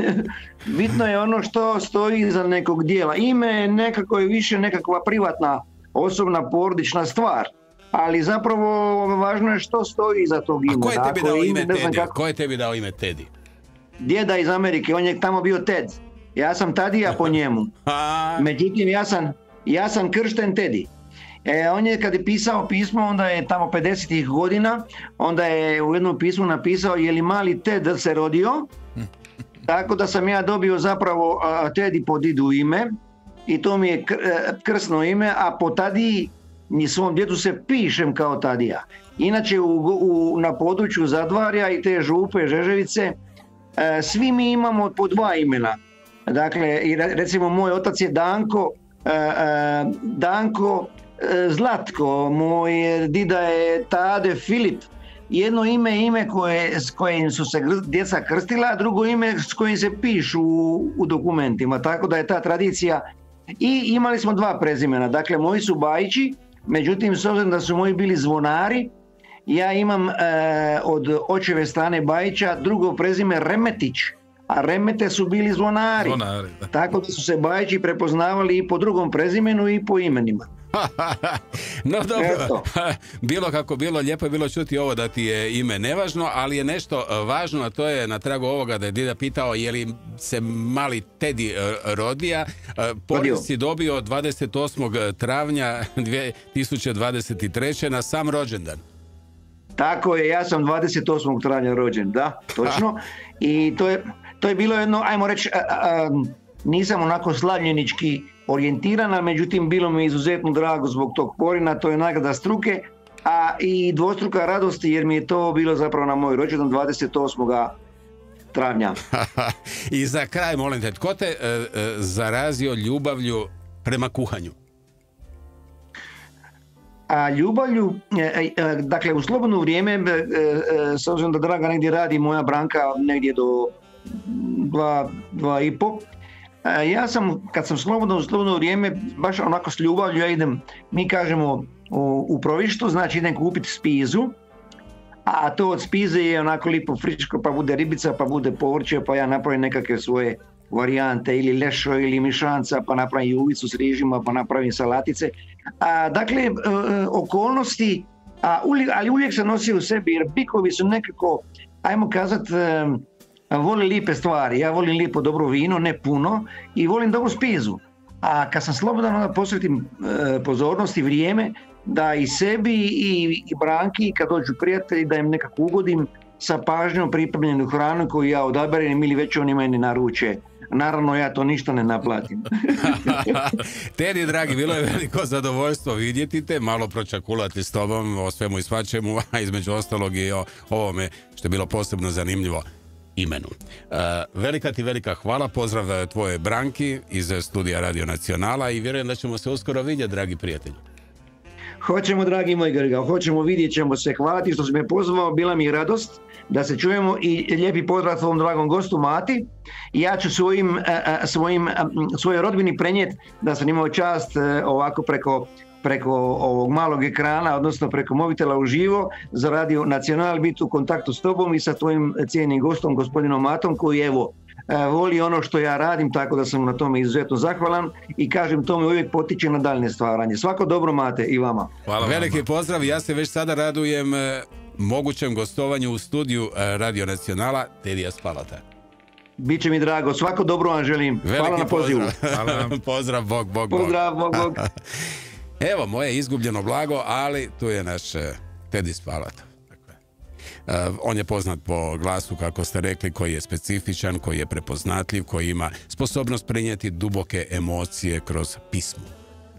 Bitno je ono što stoji iza nekog dijela. Ime nekako je više nekakva privatna, osobna, porodična stvar. Ali zapravo važno je što stoji iza tog imena. A ko je tebi dao ime Teddy? Ko je tebi dao ime Teddy? Djeda iz Amerike, on je tamo bio Ted. Ja sam Tadija po njemu. Međutim, ja sam kršten Teddy. On je kad je pisao pismo, onda je tamo 50. godina, onda je u jednom pismu napisao je li mali Ted se rodio, tako da sam ja dobio zapravo Teddy po didu ime i to mi je krsno ime, a po Tadiji svom djedu se pišem kao Tadija. Inače na području Zadvarja i te Župe, Žeževice, svi mi imamo po 2 imena. Dakle, recimo moj otac je Danko, Danko Zlatko, moj dida je Tade Filip. Jedno ime s kojim su se djeca krstila, a drugo ime s kojim se pišu u dokumentima, tako da je ta tradicija. I imali smo 2 prezimena, dakle moji su Bajići, međutim s obzirom da su moji bili zvonari, ja imam od očeve strane Bajića drugo prezime Remetić, a Remete su bili zvonari. Tako da su se Bajići prepoznavali i po drugom prezimenu i po imenima. No dobro, bilo kako bilo, lijepo je bilo čuti ovo da ti je ime nevažno, ali je nešto važno, a to je na tragu ovoga da je dida pitao je li se mali Tedi rodija. Porez si dobio 28. travnja 2023. na sam rođendan. Tako je, ja sam 28. travnja rođen, da, točno. I to je bilo jedno, ajmo reći, nisam onako slavljenički orijentiran, ali međutim bilo mi izuzetno drago zbog tog porina, to je nagrada struke, a i dvostruka radost jer mi je to bilo zapravo na moj rođendan 28. travnja. I za kraj, molim te, tko te zarazio ljubavlju prema kuhanju? A ljubavlju, dakle u slobodno vrijeme, s obzirom da Draga negdje radi, moja Branka negdje do 2,5, ja sam, kad sam slobodno vrijeme, baš onako s ljubavlju, ja idem, mi kažemo u Provištu, znači idem kupiti spizu, a to od spize je onako lipo friško, pa bude ribica, pa bude povrće, pa ja napravim nekakve svoje varijante, ili lešo, ili mišanca, pa napravim juvicu s rižima, pa napravim salatice. Dakle, okolnosti, ali uvijek se nosi u sebi, jer bikovi su nekako, ajmo kazati, vole lipe stvari. Ja volim lijepo dobro vino, ne puno, i volim dobru spizu. A kad sam slobodan, onda posvetim pozornost i vrijeme da i sebi i Branki, kad dođu prijatelji, da im nekako ugodim sa pažnjom pripremljenu hranu koju ja odaberem ili već oni meni naruče. Naravno, ja to ništa ne naplatim. Tedi, dragi, bilo je veliko zadovoljstvo vidjeti te, malo pročakulati s tobom o svemu i svačemu, a između ostalog i o ovome što je bilo posebno zanimljivo, imenu. Velika hvala, pozdrav tvoje Branki iz studija Radio Nacionala i vjerujem da ćemo se uskoro vidjeti, dragi prijatelji. Hoćemo, dragi moj Grga, hoćemo, vidjet ćemo se. Hvala ti što si me pozvao, bila mi radost da se čujemo i lijepi pozdrav svom dragom gostu Mati. Ja ću svojoj rodbini prenijeti da sam imao čast ovako preko ovog malog ekrana, odnosno preko mobitela uživo za Radio Nacional biti u kontaktu s tobom i sa tvojim cijenjenim gostom, gospodinom Matom, koji evo voli ono što ja radim, tako da sam na tome izuzetno zahvalan i kažem, to me uvijek potiče na daljnje stvaranje. Svako dobro, Mate, i vama. Hvala. Veliki pozdrav, ja se već sada radujem mogućem gostovanju u studiju Radio Nacionala Tedija Spalata. Biće mi drago, svako dobro vam želim. Hvala na pozivu. Pozdrav, Bog. Pozdrav, Bog. Evo, moje izgubljeno blago, ali tu je naš Tedi Spalata. On je poznat po glasu, kako ste rekli, koji je specifičan, koji je prepoznatljiv, koji ima sposobnost prenijeti duboke emocije kroz pismo.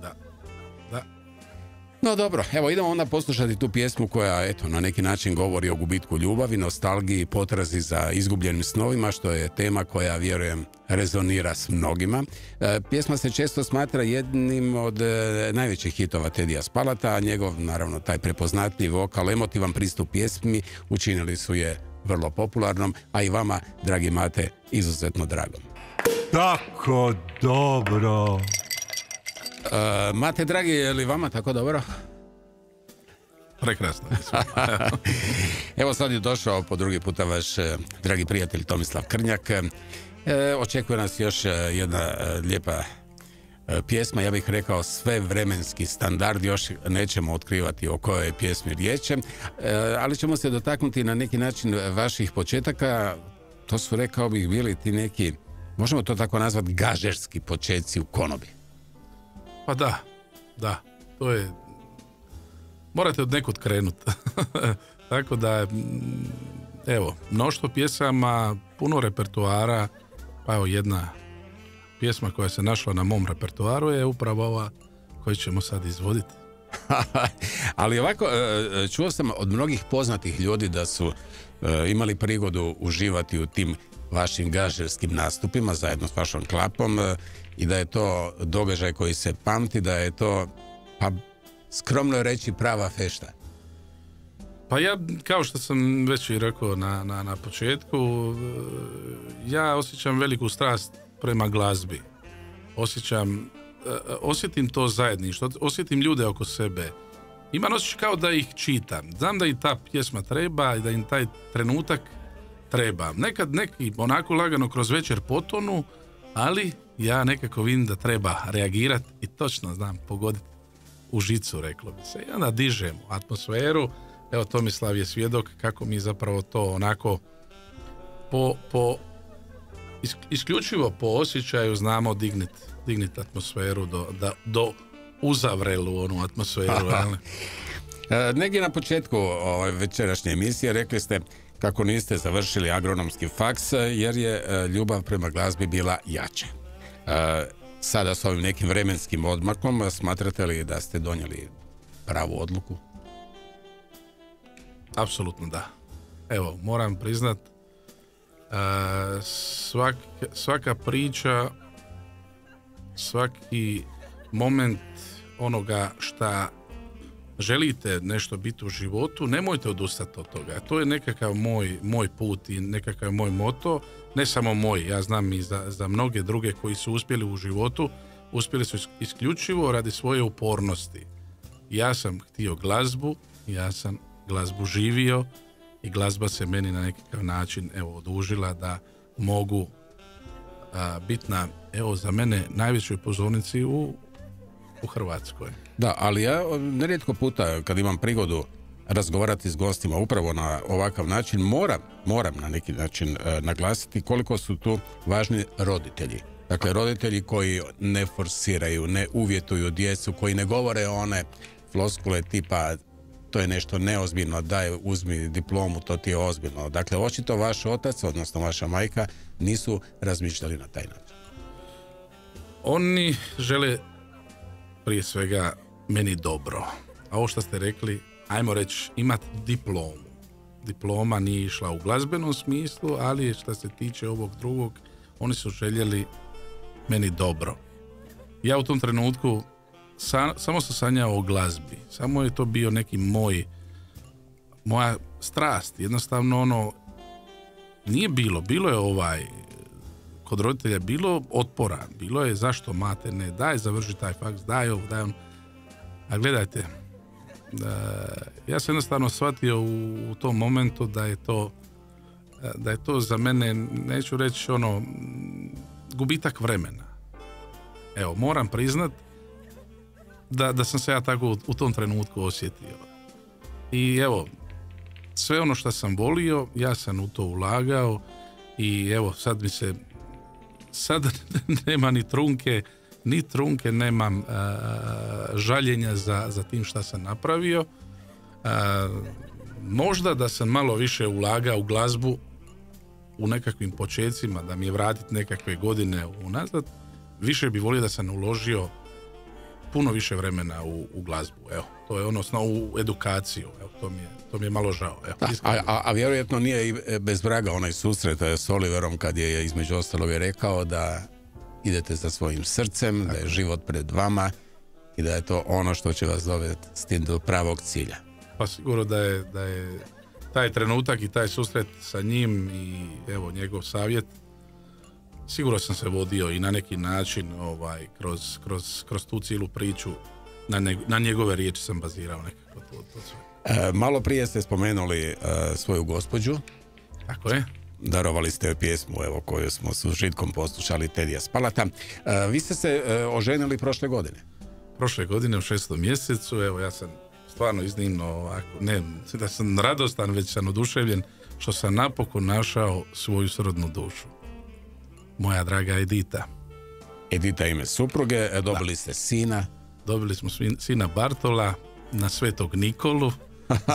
Da. No dobro, evo idemo onda poslušati tu pjesmu koja, eto, na neki način govori o gubitku ljubavi, nostalgiji, potrazi za izgubljenim snovima, što je tema koja, vjerujem, rezonira s mnogima. Pjesma se često smatra jednim od najvećih hitova Tedija Spalata, a njegov, naravno, taj prepoznatljiv vokal, emotivan pristup pjesmi učinili su je vrlo popularnom, a i vama, dragi Mate, izuzetno dragom. Tako dobro. Mate, dragi, je li vama tako dobro? Prekrasno. Evo sad je došao po drugi puta vaš dragi prijatelj Tomislav Krnjak. Očekuje nas još jedna lijepa pjesma, ja bih rekao sve vremenski standard, još nećemo otkrivati o kojoj je pjesmi riječ, ali ćemo se dotaknuti na neki način vaših početaka. To su, rekao bih, bili ti neki, možemo to tako nazvati, gažerski početci u konobi. Pa da, to je, morate od nekud krenuti. Tako da, evo, mnoštvo pjesama, puno repertoara, pa evo jedna pjesma koja se našla na mom repertoaru je upravo ova koju ćemo sad izvoditi. Ali ovako, čuo sam od mnogih poznatih ljudi da su imali prigodu uživati u tim vašim gažerskim nastupima zajedno s vašom klapom i da je to događaj koji se pamti, da je to, pa skromno reći, prava fešta. Pa ja, kao što sam već i rekao na početku, ja osjećam veliku strast prema glazbi. Osjetim to zajedništvo, osjetim ljude oko sebe. Imam osjećaj kao da ih čitam. Znam da im ta pjesma treba i da im taj trenutak treba. Nekad neki onako lagano kroz večer potonu, ali ja nekako vidim da treba reagirati i točno znam pogoditi u žicu, reklo bi se. I onda dižemo atmosferu. Evo, Tomislav je svjedok kako mi zapravo to onako isključivo po osjećaju znamo dignit atmosferu do uzavrelu onu atmosferu. Negdje na početku večerašnje emisije rekli ste kako niste završili agronomski faks jer je ljubav prema glazbi bila jača. Sada s ovim nekim vremenskim odmakom smatrate li da ste donijeli pravu odluku? Apsolutno da. Evo, moram priznat, svaka priča, svaki moment onoga šta želite nešto biti u životu, nemojte odustati od toga. To je nekakav moj put i nekakav moj moto, ne samo moj, ja znam i za mnoge druge koji su uspjeli u životu, uspjeli su isključivo radi svoje upornosti. Ja sam htio glazbu, ja sam glazbu živio i glazba se meni na nekakav način odužila da mogu biti na, za mene, najvećoj pozornici u Hrvatskoj. Da, ali ja nerijetko puta kad imam prigodu razgovarati s gostima upravo na ovakav način, moram na neki način naglasiti koliko su tu važni roditelji. Dakle, roditelji koji ne forsiraju, ne uvjetuju djecu, koji ne govore one floskule tipa to je nešto neozbiljno, daj uzmi diplomu, to ti je ozbiljno. Dakle, očito vaš otac, odnosno vaša majka, nisu razmišljali na taj način. Oni žele prije svega meni dobro. A ovo što ste rekli, ajmo reći, imati diplomu. Diploma nije išla u glazbenom smislu, ali što se tiče ovog drugog, oni su željeli meni dobro. Ja u tom trenutku samo sam sanjao o glazbi. Samo je to bio neki moja strast. Jednostavno nije bilo je kod roditelja bilo otpora. Bilo je zašto mate ne, daj završi taj faks, daj ovo, daj on. A gledajte, ja sam jednostavno shvatio u tom momentu da je to za mene, neću reći gubitak vremena. Evo, moram priznat da sam se ja tako u tom trenutku osjetio. I evo, sve ono što sam volio, ja sam u to ulagao i evo, sad nema ni trunke, nemam žaljenja za tim što sam napravio. Možda da sam malo više ulagao u glazbu u nekakvim počecima, da mi je vratiti nekakve godine unazad, više bi volio da sam uložio puno više vremena u glazbu. Evo, to je u edukaciju. Evo, to mi je malo žao. Evo, a vjerojatno nije i bez vraga onaj susret s Oliverom kad je između ostalog rekao da idete za svojim srcem, da je život pred vama i da je to ono što će vas dovesti s tim do pravog cilja. Pa sigurno da je taj trenutak i taj susret sa njim i evo njegov savjet, sigurno sam se vodio i na neki način kroz tu cijelu priču, na njegove riječi sam bazirao nekako to sve. Malo prije ste spomenuli svoju gospođu. Tako je. Darovali ste joj pjesmu koju smo s užitkom poslušali, Tedija Spalata. Vi ste se oženili prošle godine. Prošle godine u 6. mjesecu, evo ja sam stvarno iznimno, ne da sam radostan, već sam oduševljen što sam napokon našao svoju srodnu dušu. Moja draga Edita. Edita ime supruge, dobili ste sina. Dobili smo sina Bartola na Svetog Nikolu.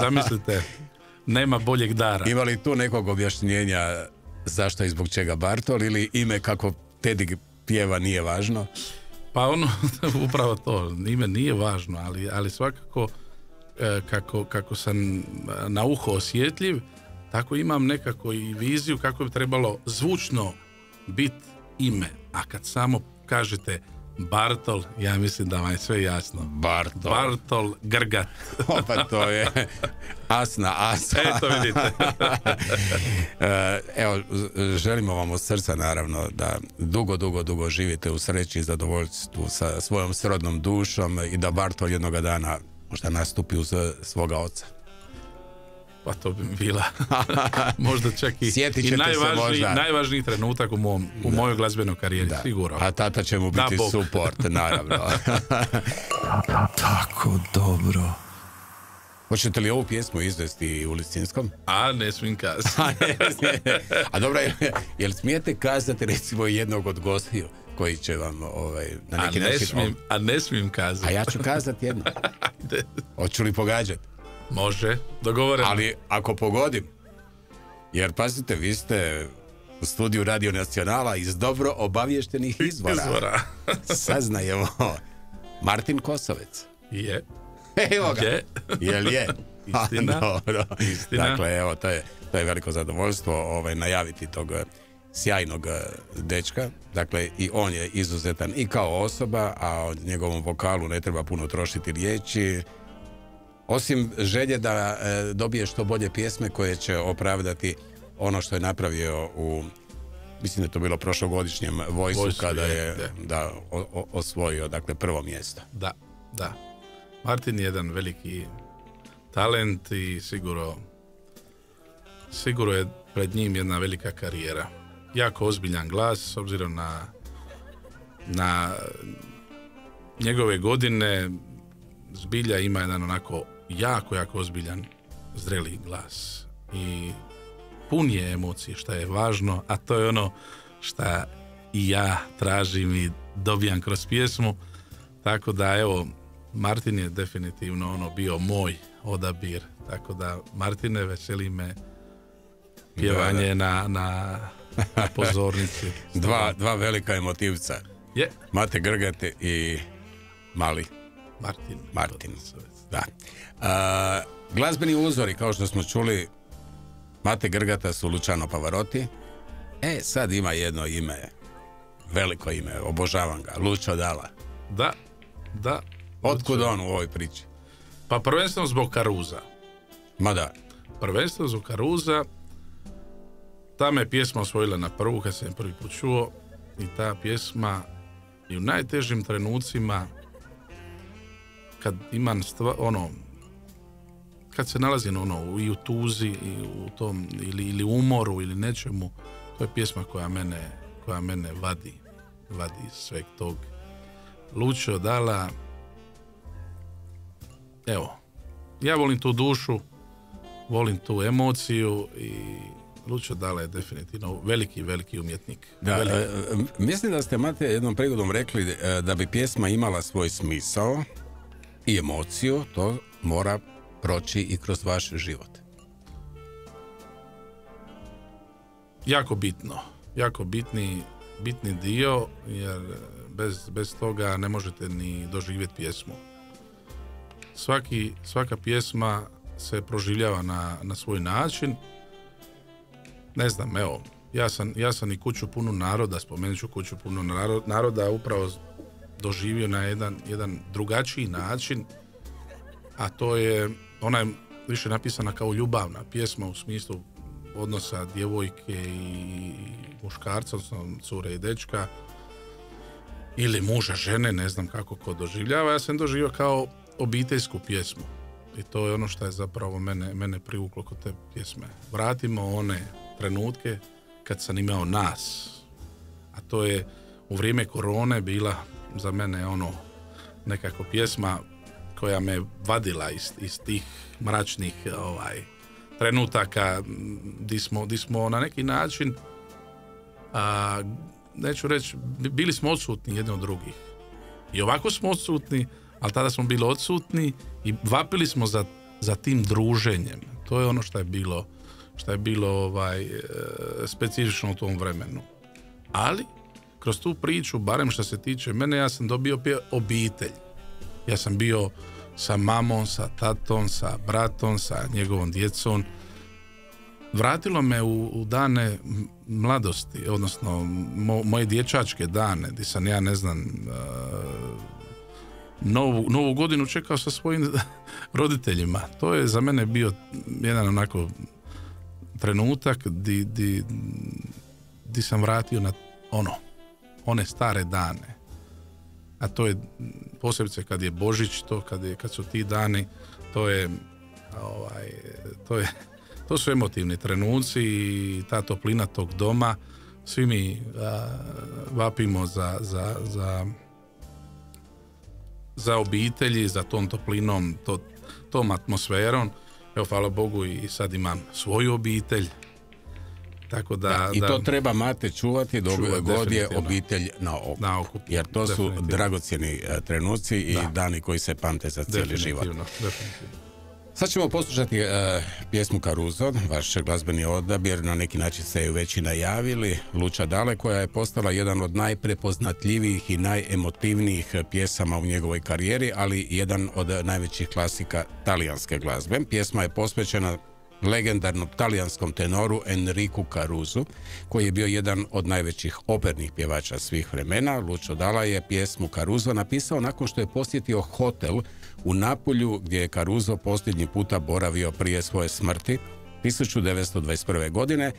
Zamislite, nema boljeg dara. Ima li tu nekog objašnjenja zašto i zbog čega Bartol ili ime kako Tedi pjeva nije važno? Pa upravo to, ime nije važno, ali svakako kako sam na uho osjetljiv, tako imam nekako i viziju kako bi trebalo zvučno biti ime. A kad samo kažete Bartol, ja mislim da vam je sve jasno. Bartol Grgat. Pa to je asna. Eto vidite. Evo, želimo vam od srca naravno da dugo živite u sreći i zadovoljstvu sa svojom srodnom dušom i da Bartol jednoga dana možda nastupi uz svoga oca. Pa to bi bila možda čak i najvažniji trenutak u mojoj glazbenoj karijeri, sigurno. A tata će mu biti support, naravno. Tako dobro. Hoćete li ovu pjesmu izvesti u Lisinskom? A ne smijem kazati. A dobro, jel smijete kazati recimo jednog od gostiju koji će vam na neki način... A ne smijem kazati. A ja ću kazati jedno. Hoću li pogađati? Može, dogovoreno. Ali ako pogodim, jer pazite, vi ste u studiju Radio Nacionala iz dobro obaviještenih izvora. Saznajemo Martin Kosovec. Je. Evo ga. Jel je? Istina. Dobro. Istina. Dakle, evo, to je veliko zadovoljstvo najaviti tog sjajnog dečka. Dakle, i on je izuzetan i kao osoba, a o njegovom vokalu ne treba puno trošiti riječi. Osim želje da dobije što bolje pjesme koje će opravdati ono što je napravio mislim da je to bilo prošlogodišnjem Vojsu kada je osvojio dakle prvo mjesto. Da. Martin je jedan veliki talent i sigurno je pred njim jedna velika karijera. Jako ozbiljan glas s obzirom na njegove godine. Zbilja ima jedan onako jako ozbiljan zreli glas i pun je emocije, što je važno, a to je ono što i ja tražim i dobijam kroz pjesmu, tako da evo, Martin je definitivno bio moj odabir, tako da Martine, veseli me pjevanje na pozornici. Dva velika emotivca. Je. Mate Grgate i mali Martin. Da. Glazbeni uzori, kao što smo čuli, Mate Grgata su Luciano Pavarotti. Sad ima jedno ime, veliko ime, obožavam ga, Lucio Dalla. Da. Otkud on u ovoj priči? Pa prvenstveno zbog Carusa. Ma da. Prvenstveno zbog Carusa. Ta me pjesma osvojila na prvu kad sam prvi put čuo i ta pjesma i u najtežim trenucima kad imam kad se nalazim i u tuzi i u tom ili umoru ili nečemu, to je pjesma koja mene vadi iz sveg tog. Lucio Dalla, evo, ja volim tu dušu, volim tu emociju i Lucio Dalla je definitivno veliki umjetnik. Mislim da ste, Mate, jednom prigodom rekli da bi pjesma imala svoj smisao i emociju, to mora proći i kroz vaš život. Jako bitni dio, jer bez toga ne možete ni doživjeti pjesmu. Svaka pjesma se proživljava na svoj način. Ne znam, evo, ja sam i Kuću punu naroda, spomenut ću Kuću punu naroda, upravo doživio na jedan drugačiji način, a to je, ona je više napisana kao ljubavna pjesma u smislu odnosa djevojke i muškarca, odnosno cure i dečka, ili muža, žene, ne znam kako ko doživljava. Ja sam doživio kao obiteljsku pjesmu i to je ono što je zapravo mene privuklo kod te pjesme. Vratimo one trenutke kad sam imao nas, a to je u vrijeme korone bila za mene nekako pjesma koja me vadila iz tih mračnih trenutaka di smo na neki način, neću reći, bili smo odsutni jedni od drugih. I ovako smo odsutni, ali tada smo bili odsutni i vapili smo za tim druženjem. To je ono što je bilo specifično u tom vremenu. Ali, kroz tu priču, barem što se tiče mene, ja sam dobio obitelj. Ja sam bio sa mamom, sa tatom, sa bratom, sa njegovom djecom. vratilo me u dane mladosti, odnosno moje dječačke dane, gdje sam ja, ne znam, novu godinu čekao sa svojim roditeljima. To je za mene bio jedan onako trenutak di sam vratio na one stare dane. A to je posebice kad je Božić, kad su ti dani, to su emotivni trenuci i ta toplina tog doma. Svi mi vapimo za obitelji, za tom toplinom, tom atmosferom. Evo, hvala Bogu, i sad imam svoju obitelj. Tako i to treba, Mate, čuvati dok god je obitelj na okupu. Jer to su dragocjeni trenuci i dani koji se pamte za cijeli život. Definitivno. Sad ćemo poslušati pjesmu Caruso, vaš glazbeni odabir, na neki način ste ju već i najavili, Lucia Dale, koja je postala jedan od najprepoznatljivijih i najemotivnijih pjesama u njegovoj karijeri, ali jedan od najvećih klasika talijanske glazbe. Pjesma je posvećena legendarnom talijanskom tenoru Enricu Carusu, koji je bio jedan od najvećih opernih pjevača svih vremena. Lucio Dalla je pjesmu Caruso napisao nakon što je posjetio hotel u Napulju, gdje je Caruso posljednji puta boravio prije svoje smrti 1921. godine.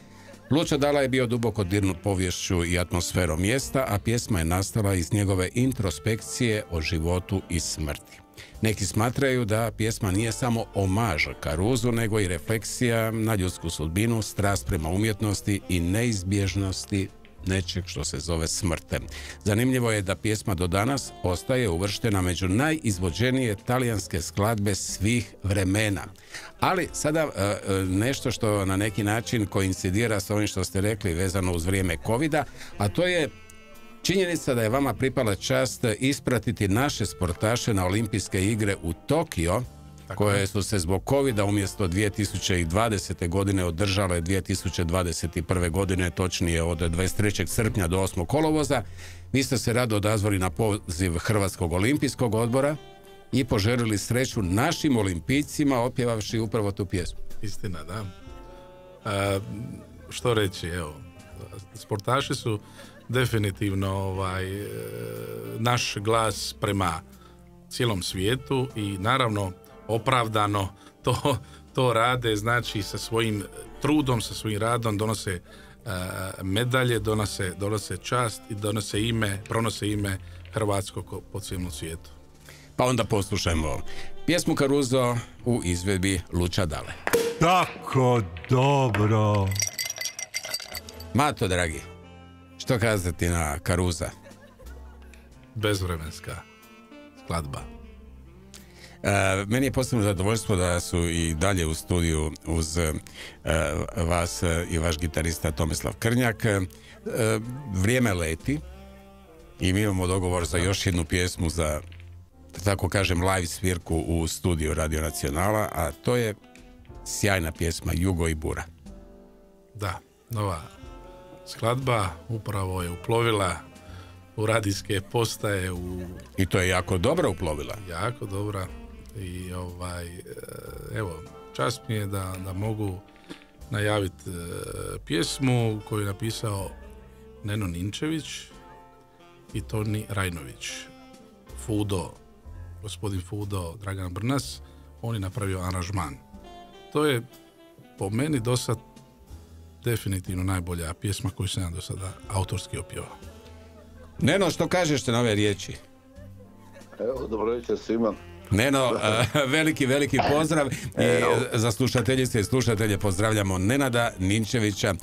Lucio Dalla je bio duboko dirnut poviješću i atmosferom mjesta, a pjesma je nastala iz njegove introspekcije o životu i smrti. Neki smatraju da pjesma nije samo omaž Carusu, nego i refleksija na ljudsku sudbinu, strast prema umjetnosti i neizbježnosti nečeg što se zove smrte. Zanimljivo je da pjesma do danas ostaje uvrštena među najizvođenije talijanske skladbe svih vremena. Ali sada nešto što na neki način koincidira s ovim što ste rekli vezano uz vrijeme covida, a to je činjenica da je vama pripala čast ispratiti naše sportaše na olimpijske igre u Tokio, koje su se zbog covida umjesto 2020. godine održale 2021. godine, točnije od 23. srpnja do 8. kolovoza. Vi ste se rado odazvali na poziv Hrvatskog olimpijskog odbora i poželili sreću našim olimpijcima opjevavši upravo tu pjesmu. Istina, da. Što reći, evo, sportaši su definitivno naš glas prema cijelom svijetu i naravno opravdano to rade, znači sa svojim trudom, sa svojim radom donose medalje, donose čast i pronose ime hrvatskog po cijelom svijetu. Pa onda poslušajmo pjesmu Caruso u izvedbi Lucia Dale. Tako dobro. Mato, dragi, što kazati na Carusa? Bezvremenska skladba. Meni je posebno zadovoljstvo da su i dalje u studiju uz vas i vaš gitarista Tomislav Krnjak. Vrijeme leti i mi imamo dogovor za još jednu pjesmu za, tako kažem, live svirku u studiju Radio Nacionala, a to je sjajna pjesma Jugo i Bura. Da, nova skladba upravo je uplovila u radijske postaje. I to je jako dobro uplovila. Jako dobra. I evo, čast mi je da mogu najaviti pjesmu koju je napisao Neno Ninčević i Toni Rajnović. Gospodin Fudo Dragan Brnas, on je napravio aranžman. To je po meni do sad definitivno najbolja pjesma koju sam ja do sada autorski opjevao. Neno, što kažeš na ove riječi? Evo, dobro večer svima. Neno, veliki pozdrav i za slušateljice i slušatelje pozdravljamo Nenada Ninčevića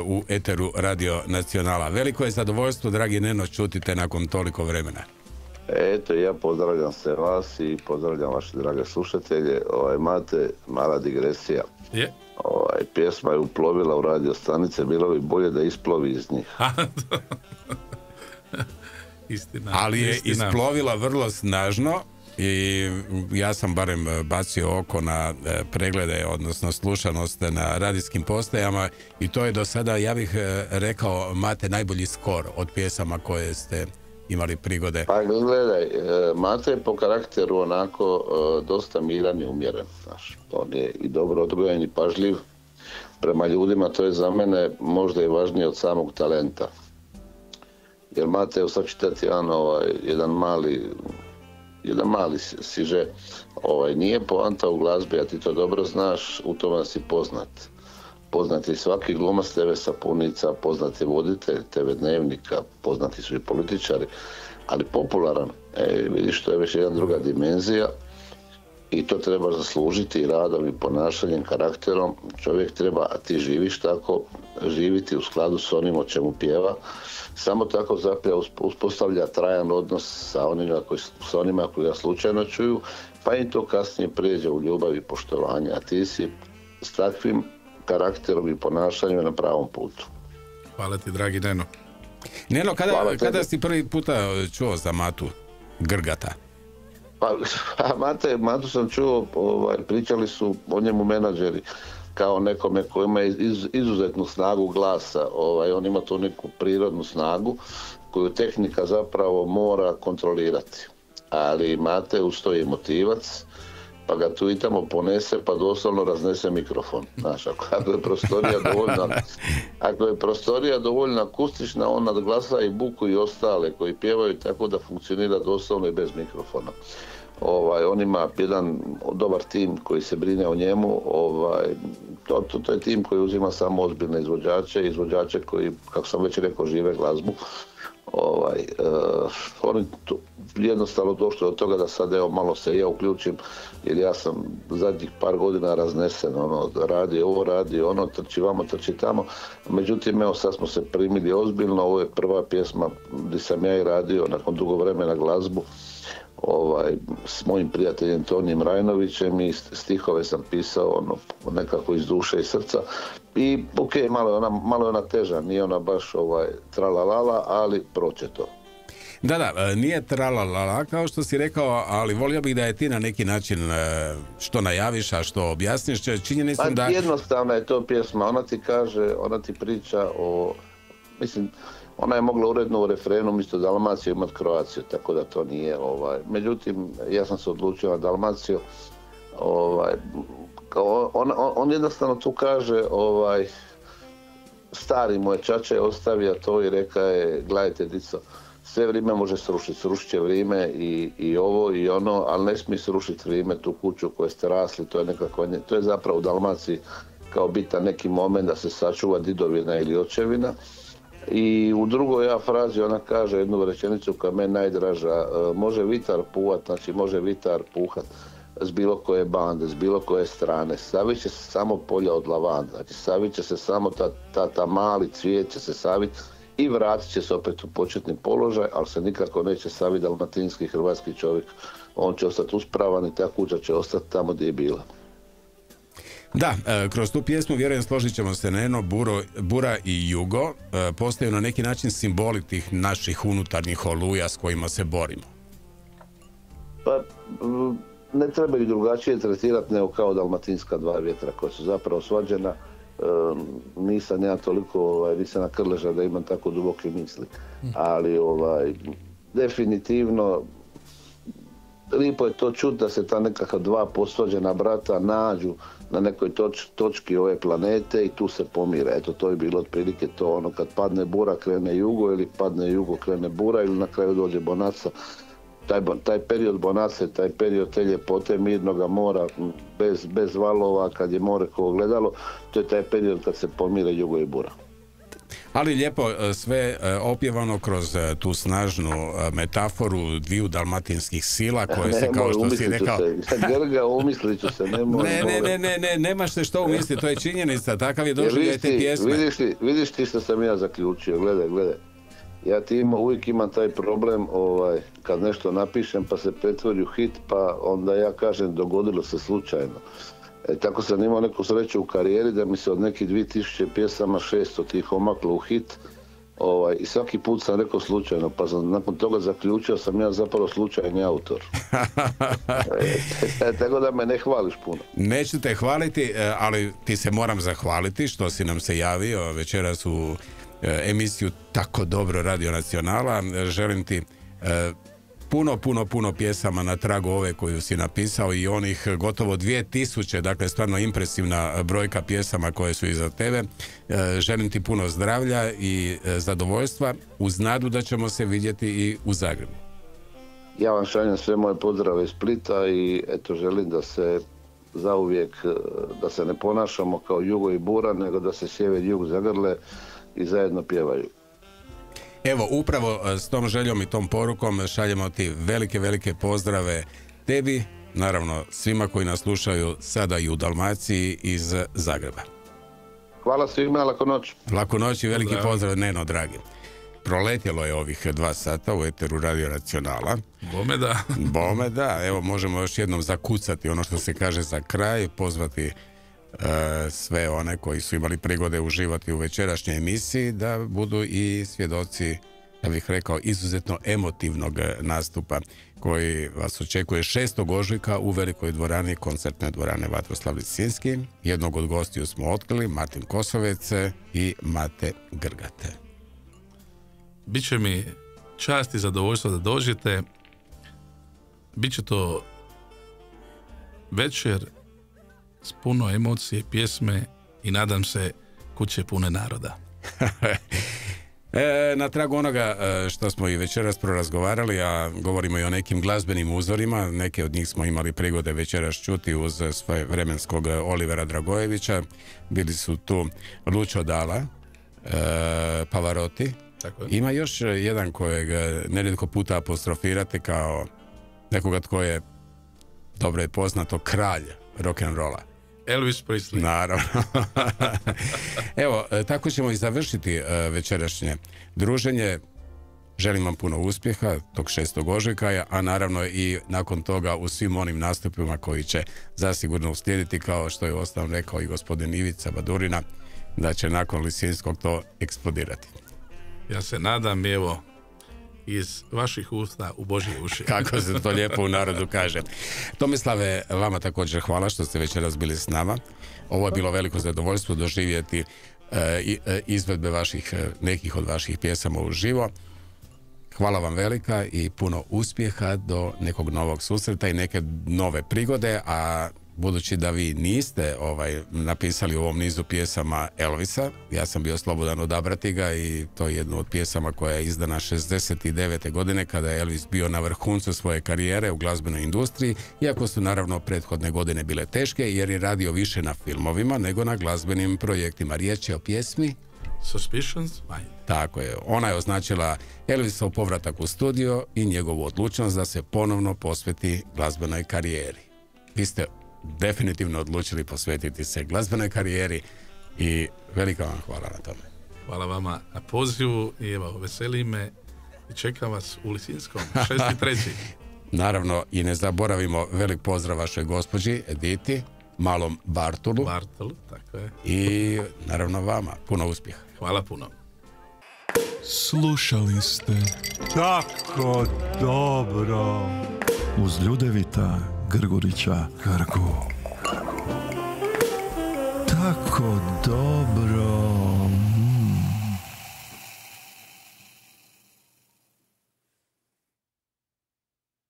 u eteru Radio Nacionala. Veliko je zadovoljstvo, dragi Neno, čutite nakon toliko vremena. Eto, ja pozdravljam se vas i pozdravljam vaše drage slušatelje. Mate, mala digresija. Je. Pjesma je uplovila u radio stanice, bilo bi bolje da isplovi iz njih. Istina. Ali je isplovila vrlo snažno i ja sam barem bacio oko na preglede, odnosno slušanost na radijskim postajama i to je do sada, ja bih rekao, Mate, najbolji skor od pjesama koje ste imali prigode. Pa gledaj, Mate je po karakteru onako dosta miran i umjeren. Znaš. On je i dobro odgojen i pažljiv. prema ljudima, to je za mene možda i važnije od samog talenta. Jer Mateo, sad čitati jedan mali siže, nije poanta u glazbi, a ti to dobro znaš, u tome si poznat. Poznat je svaki glumac TV sapunica, poznat je voditelj TV Dnevnika, poznati su i političari, ali popularan. Vidiš, to je već jedna druga dimenzija i to treba zaslužiti radom i ponašanjem, karakterom. Čovjek treba, a ti živiš tako, živiti u skladu s onim o čemu pjeva. Samo tako zapravo uspostavlja trajan odnos sa onima koji ga slučajno čuju, pa im to kasnije prijeđe u ljubav i poštovanje, a ti si s takvim karakterom i ponašanjem na pravom putu. Hvala ti, dragi Neno. Neno, kada si prvi puta čuo za Matu Grgata? Pa, Matu sam čuo, pričali su o njemu menadžeri, kao nekome koji ima izuzetnu snagu glasa. On ima tu neku prirodnu snagu koju tehnika zapravo mora kontrolirati. Ali Mate ustoji motivac, pa ga tu i tamo ponese, pa doslovno raznese mikrofon. Znaš, ako je prostorija dovoljno akustična, on nadglasa i buku i ostale koji pjevaju, tako da funkcionira doslovno i bez mikrofona. On ima jedan dobar tim koji se brine o njemu, to je tim koji uzima samo ozbiljne izvođače koji, kako sam već rekao, žive glazbu. Oni jednostavno došli od toga da sad malo se ja uključim, jer ja sam zadnjih par godina raznesen, radi ovo, radi ono, trči vamo, trči tamo. Međutim, evo sad smo se primili ozbiljno, ovo je prva pjesma gdje sam ja i radio nakon dugo vremena glazbu. S mojim prijateljem Tonijem Rajnovićem i stihove sam pisao nekako iz duše i srca i malo je ona teža, nije ona baš tralalala, ali proće to. Da, nije tralalala kao što si rekao, ali volio bih da je ti na neki način što najaviš, a što objasniš. Činjenica da... Jednostavna je to pjesma, ona ti priča o, ona je mogla uredno u refrenu umjesto Dalmaciju imati Kroaciju, tako da to nije. Međutim, ja sam se odlučio na Dalmaciju. On jednostavno tu kaže, stari moj čača je ostavio to i reka je, gledajte dico, sve vrijeme može srušit će vrijeme i ovo i ono, ali ne smije srušiti vrijeme, tu kuću koju ste rasli, to je zapravo u Dalmaciji kao bitan neki moment da se sačuva didovina ili očevina. I u drugoj frazi ona kaže jednu rečenicu koja je meni najdraža, može vitar puhat, znači može vitar puhat s bilo koje bande, s bilo koje strane, savit će se samo polja od lavanda, znači savit će se samo ta mali cvijet će se savit i vratit će se opet u početni položaj, ali se nikako neće savit dalmatinski hrvatski čovjek, on će ostati uspravan i ta kuća će ostati tamo gdje je bila. Da, kroz tu pjesmu, vjerujem, složit ćemo se, Neno, Bura i Jugo postaju na neki način simboli tih naših unutarnjih oluja s kojima se borimo. Pa, ne treba ih drugačije tretirati nego kao dalmatinska dva vjetra koja su zapravo svađena. Nisam ja toliko, nisam na Krleža da imam tako duboke misli, ali definitivno lijepo je to čuti da se ta nekakva dva posvađena brata nađu na nekoj točki ove planete i tu se pomire. Eto, to je bilo otprilike to, kad padne Bura krene Jugo ili padne Jugo krene Bura ili na kraju dođe Bonaca. Taj period Bonace, taj period te ljepote mirnoga mora bez valova, kad je more ko gledalo, to je taj period kad se pomire Jugo i Bura. Ali lijepo sve opjevano kroz tu snažnu metaforu dviju dalmatinskih sila koje se, kao što si rekao... Grga, umislit ću se, nemoj... Ne, nemaš se što umisliti, to je činjenica, takav je doživljaj te pjesme. Vidiš ti što sam ja zaključio, gledaj. Ja uvijek imam taj problem kad nešto napišem pa se pretvori u hit, pa onda ja kažem dogodilo se slučajno. Tako sam imao neku sreću u karijeri da mi se od nekih 2000 pjesama 600 tih omaklo u hit i svaki put sam rekao slučajno, pa sam nakon toga zaključio sam ja zapravo slučajni autor. Tako da me ne hvališ puno. Neću te hvaliti, ali ti se moram zahvaliti što si nam se javio večeras u emisiju Tako dobro Radio Nacionala. Želim ti puno pjesama na tragu ove koju si napisao i onih gotovo 2000, dakle stvarno impresivna brojka pjesama koje su iza tebe. Želim ti puno zdravlja i zadovoljstva uz nadu da ćemo se vidjeti i u Zagrebu. Ja vam šaljem sve moje pozdrave iz Splita i eto želim da se zauvijek, da se ne ponašamo kao Jugo i Bura, nego da se sjever i jug zagrle i zajedno pjevaju. Evo, upravo s tom željom i tom porukom šaljemo ti velike pozdrave tebi, naravno svima koji nas slušaju sada i u Dalmaciji iz Zagreba. Hvala svima, laku noć. Laku noć i veliki pozdrav, Neno, dragi. Proletjelo je ovih 2 sata u eteru Radio Nacionala. Bome da, evo možemo još jednom zakucati ono što se kaže za kraj, pozvati sve one koji su imali prigode uživati u večerašnjoj emisiji da budu i svjedoci, ja bih rekao, izuzetno emotivnog nastupa koji vas očekuje 6. ožujka u velikoj dvorani, koncertne dvorane Vatroslav Lisinski. Jednog od gostiju smo otkrili, Martin Kosovec i Mate Grgate. Biće mi čast i zadovoljstvo da dođete. Biće to večer s puno emocije, pjesme i nadam se kuće pune naroda. Na tragu onoga što smo i večeras prorazgovarali, a govorimo i o nekim glazbenim uzorima, neke od njih smo imali prigode večeras čuti uz svoje vremenskog Olivera Dragojevića. Bili su tu Lucio Dalla, Pavarotti. Ima još jedan kojeg nerijetko puta apostrofirate kao nekoga tko je, dobro je poznato, kralj rock'n'rolla. Elvis Presley. Naravno. Evo, tako ćemo i završiti večerašnje druženje. Želim vam puno uspjeha tog 6. ožujka, a naravno i nakon toga u svim onim nastupima koji će zasigurno uslijediti, kao što je uostalom rekao i gospodin Ivica Badurina, da će nakon Lisinskog to eksplodirati. Ja se nadam, evo, iz vaših usta u Božje uši. Kako se to lijepo u narodu kaže. Tomislave, vama također hvala što ste večeras bili s nama. Ovo je bilo veliko zadovoljstvo doživjeti izvedbe nekih od vaših pjesama uživo. Hvala vam velika i puno uspjeha do nekog novog susreta i neke nove prigode, a budući da vi niste napisali u ovom nizu pjesama Elvisa, ja sam bio slobodan odabrati ga i to je jedno od pjesama koja je izdana 69. godine kada je Elvis bio na vrhuncu svoje karijere u glazbenoj industriji, iako su naravno prethodne godine bile teške jer je radio više na filmovima nego na glazbenim projektima. Riječ je o pjesmi Suspicions Mind. Tako je, ona je označila Elvisov povratak u studio i njegovu odlučnost da se ponovno posveti glazbenoj karijeri. Vi ste definitivno odlučili posvetiti se glazbenoj karijeri i velika vam hvala na tome. Hvala vama na pozivu i evo, veseli me i čekam vas u Lisinskom 6.3. Naravno i ne zaboravimo velik pozdrav vašoj gospođi Editi, malom Bartolu. Bartolu, tako je. I naravno vama, puno uspjeha. Hvala puno. Slušali ste Tako dobro. uz Ljudevita Grgurića Grgu. Tako dobro.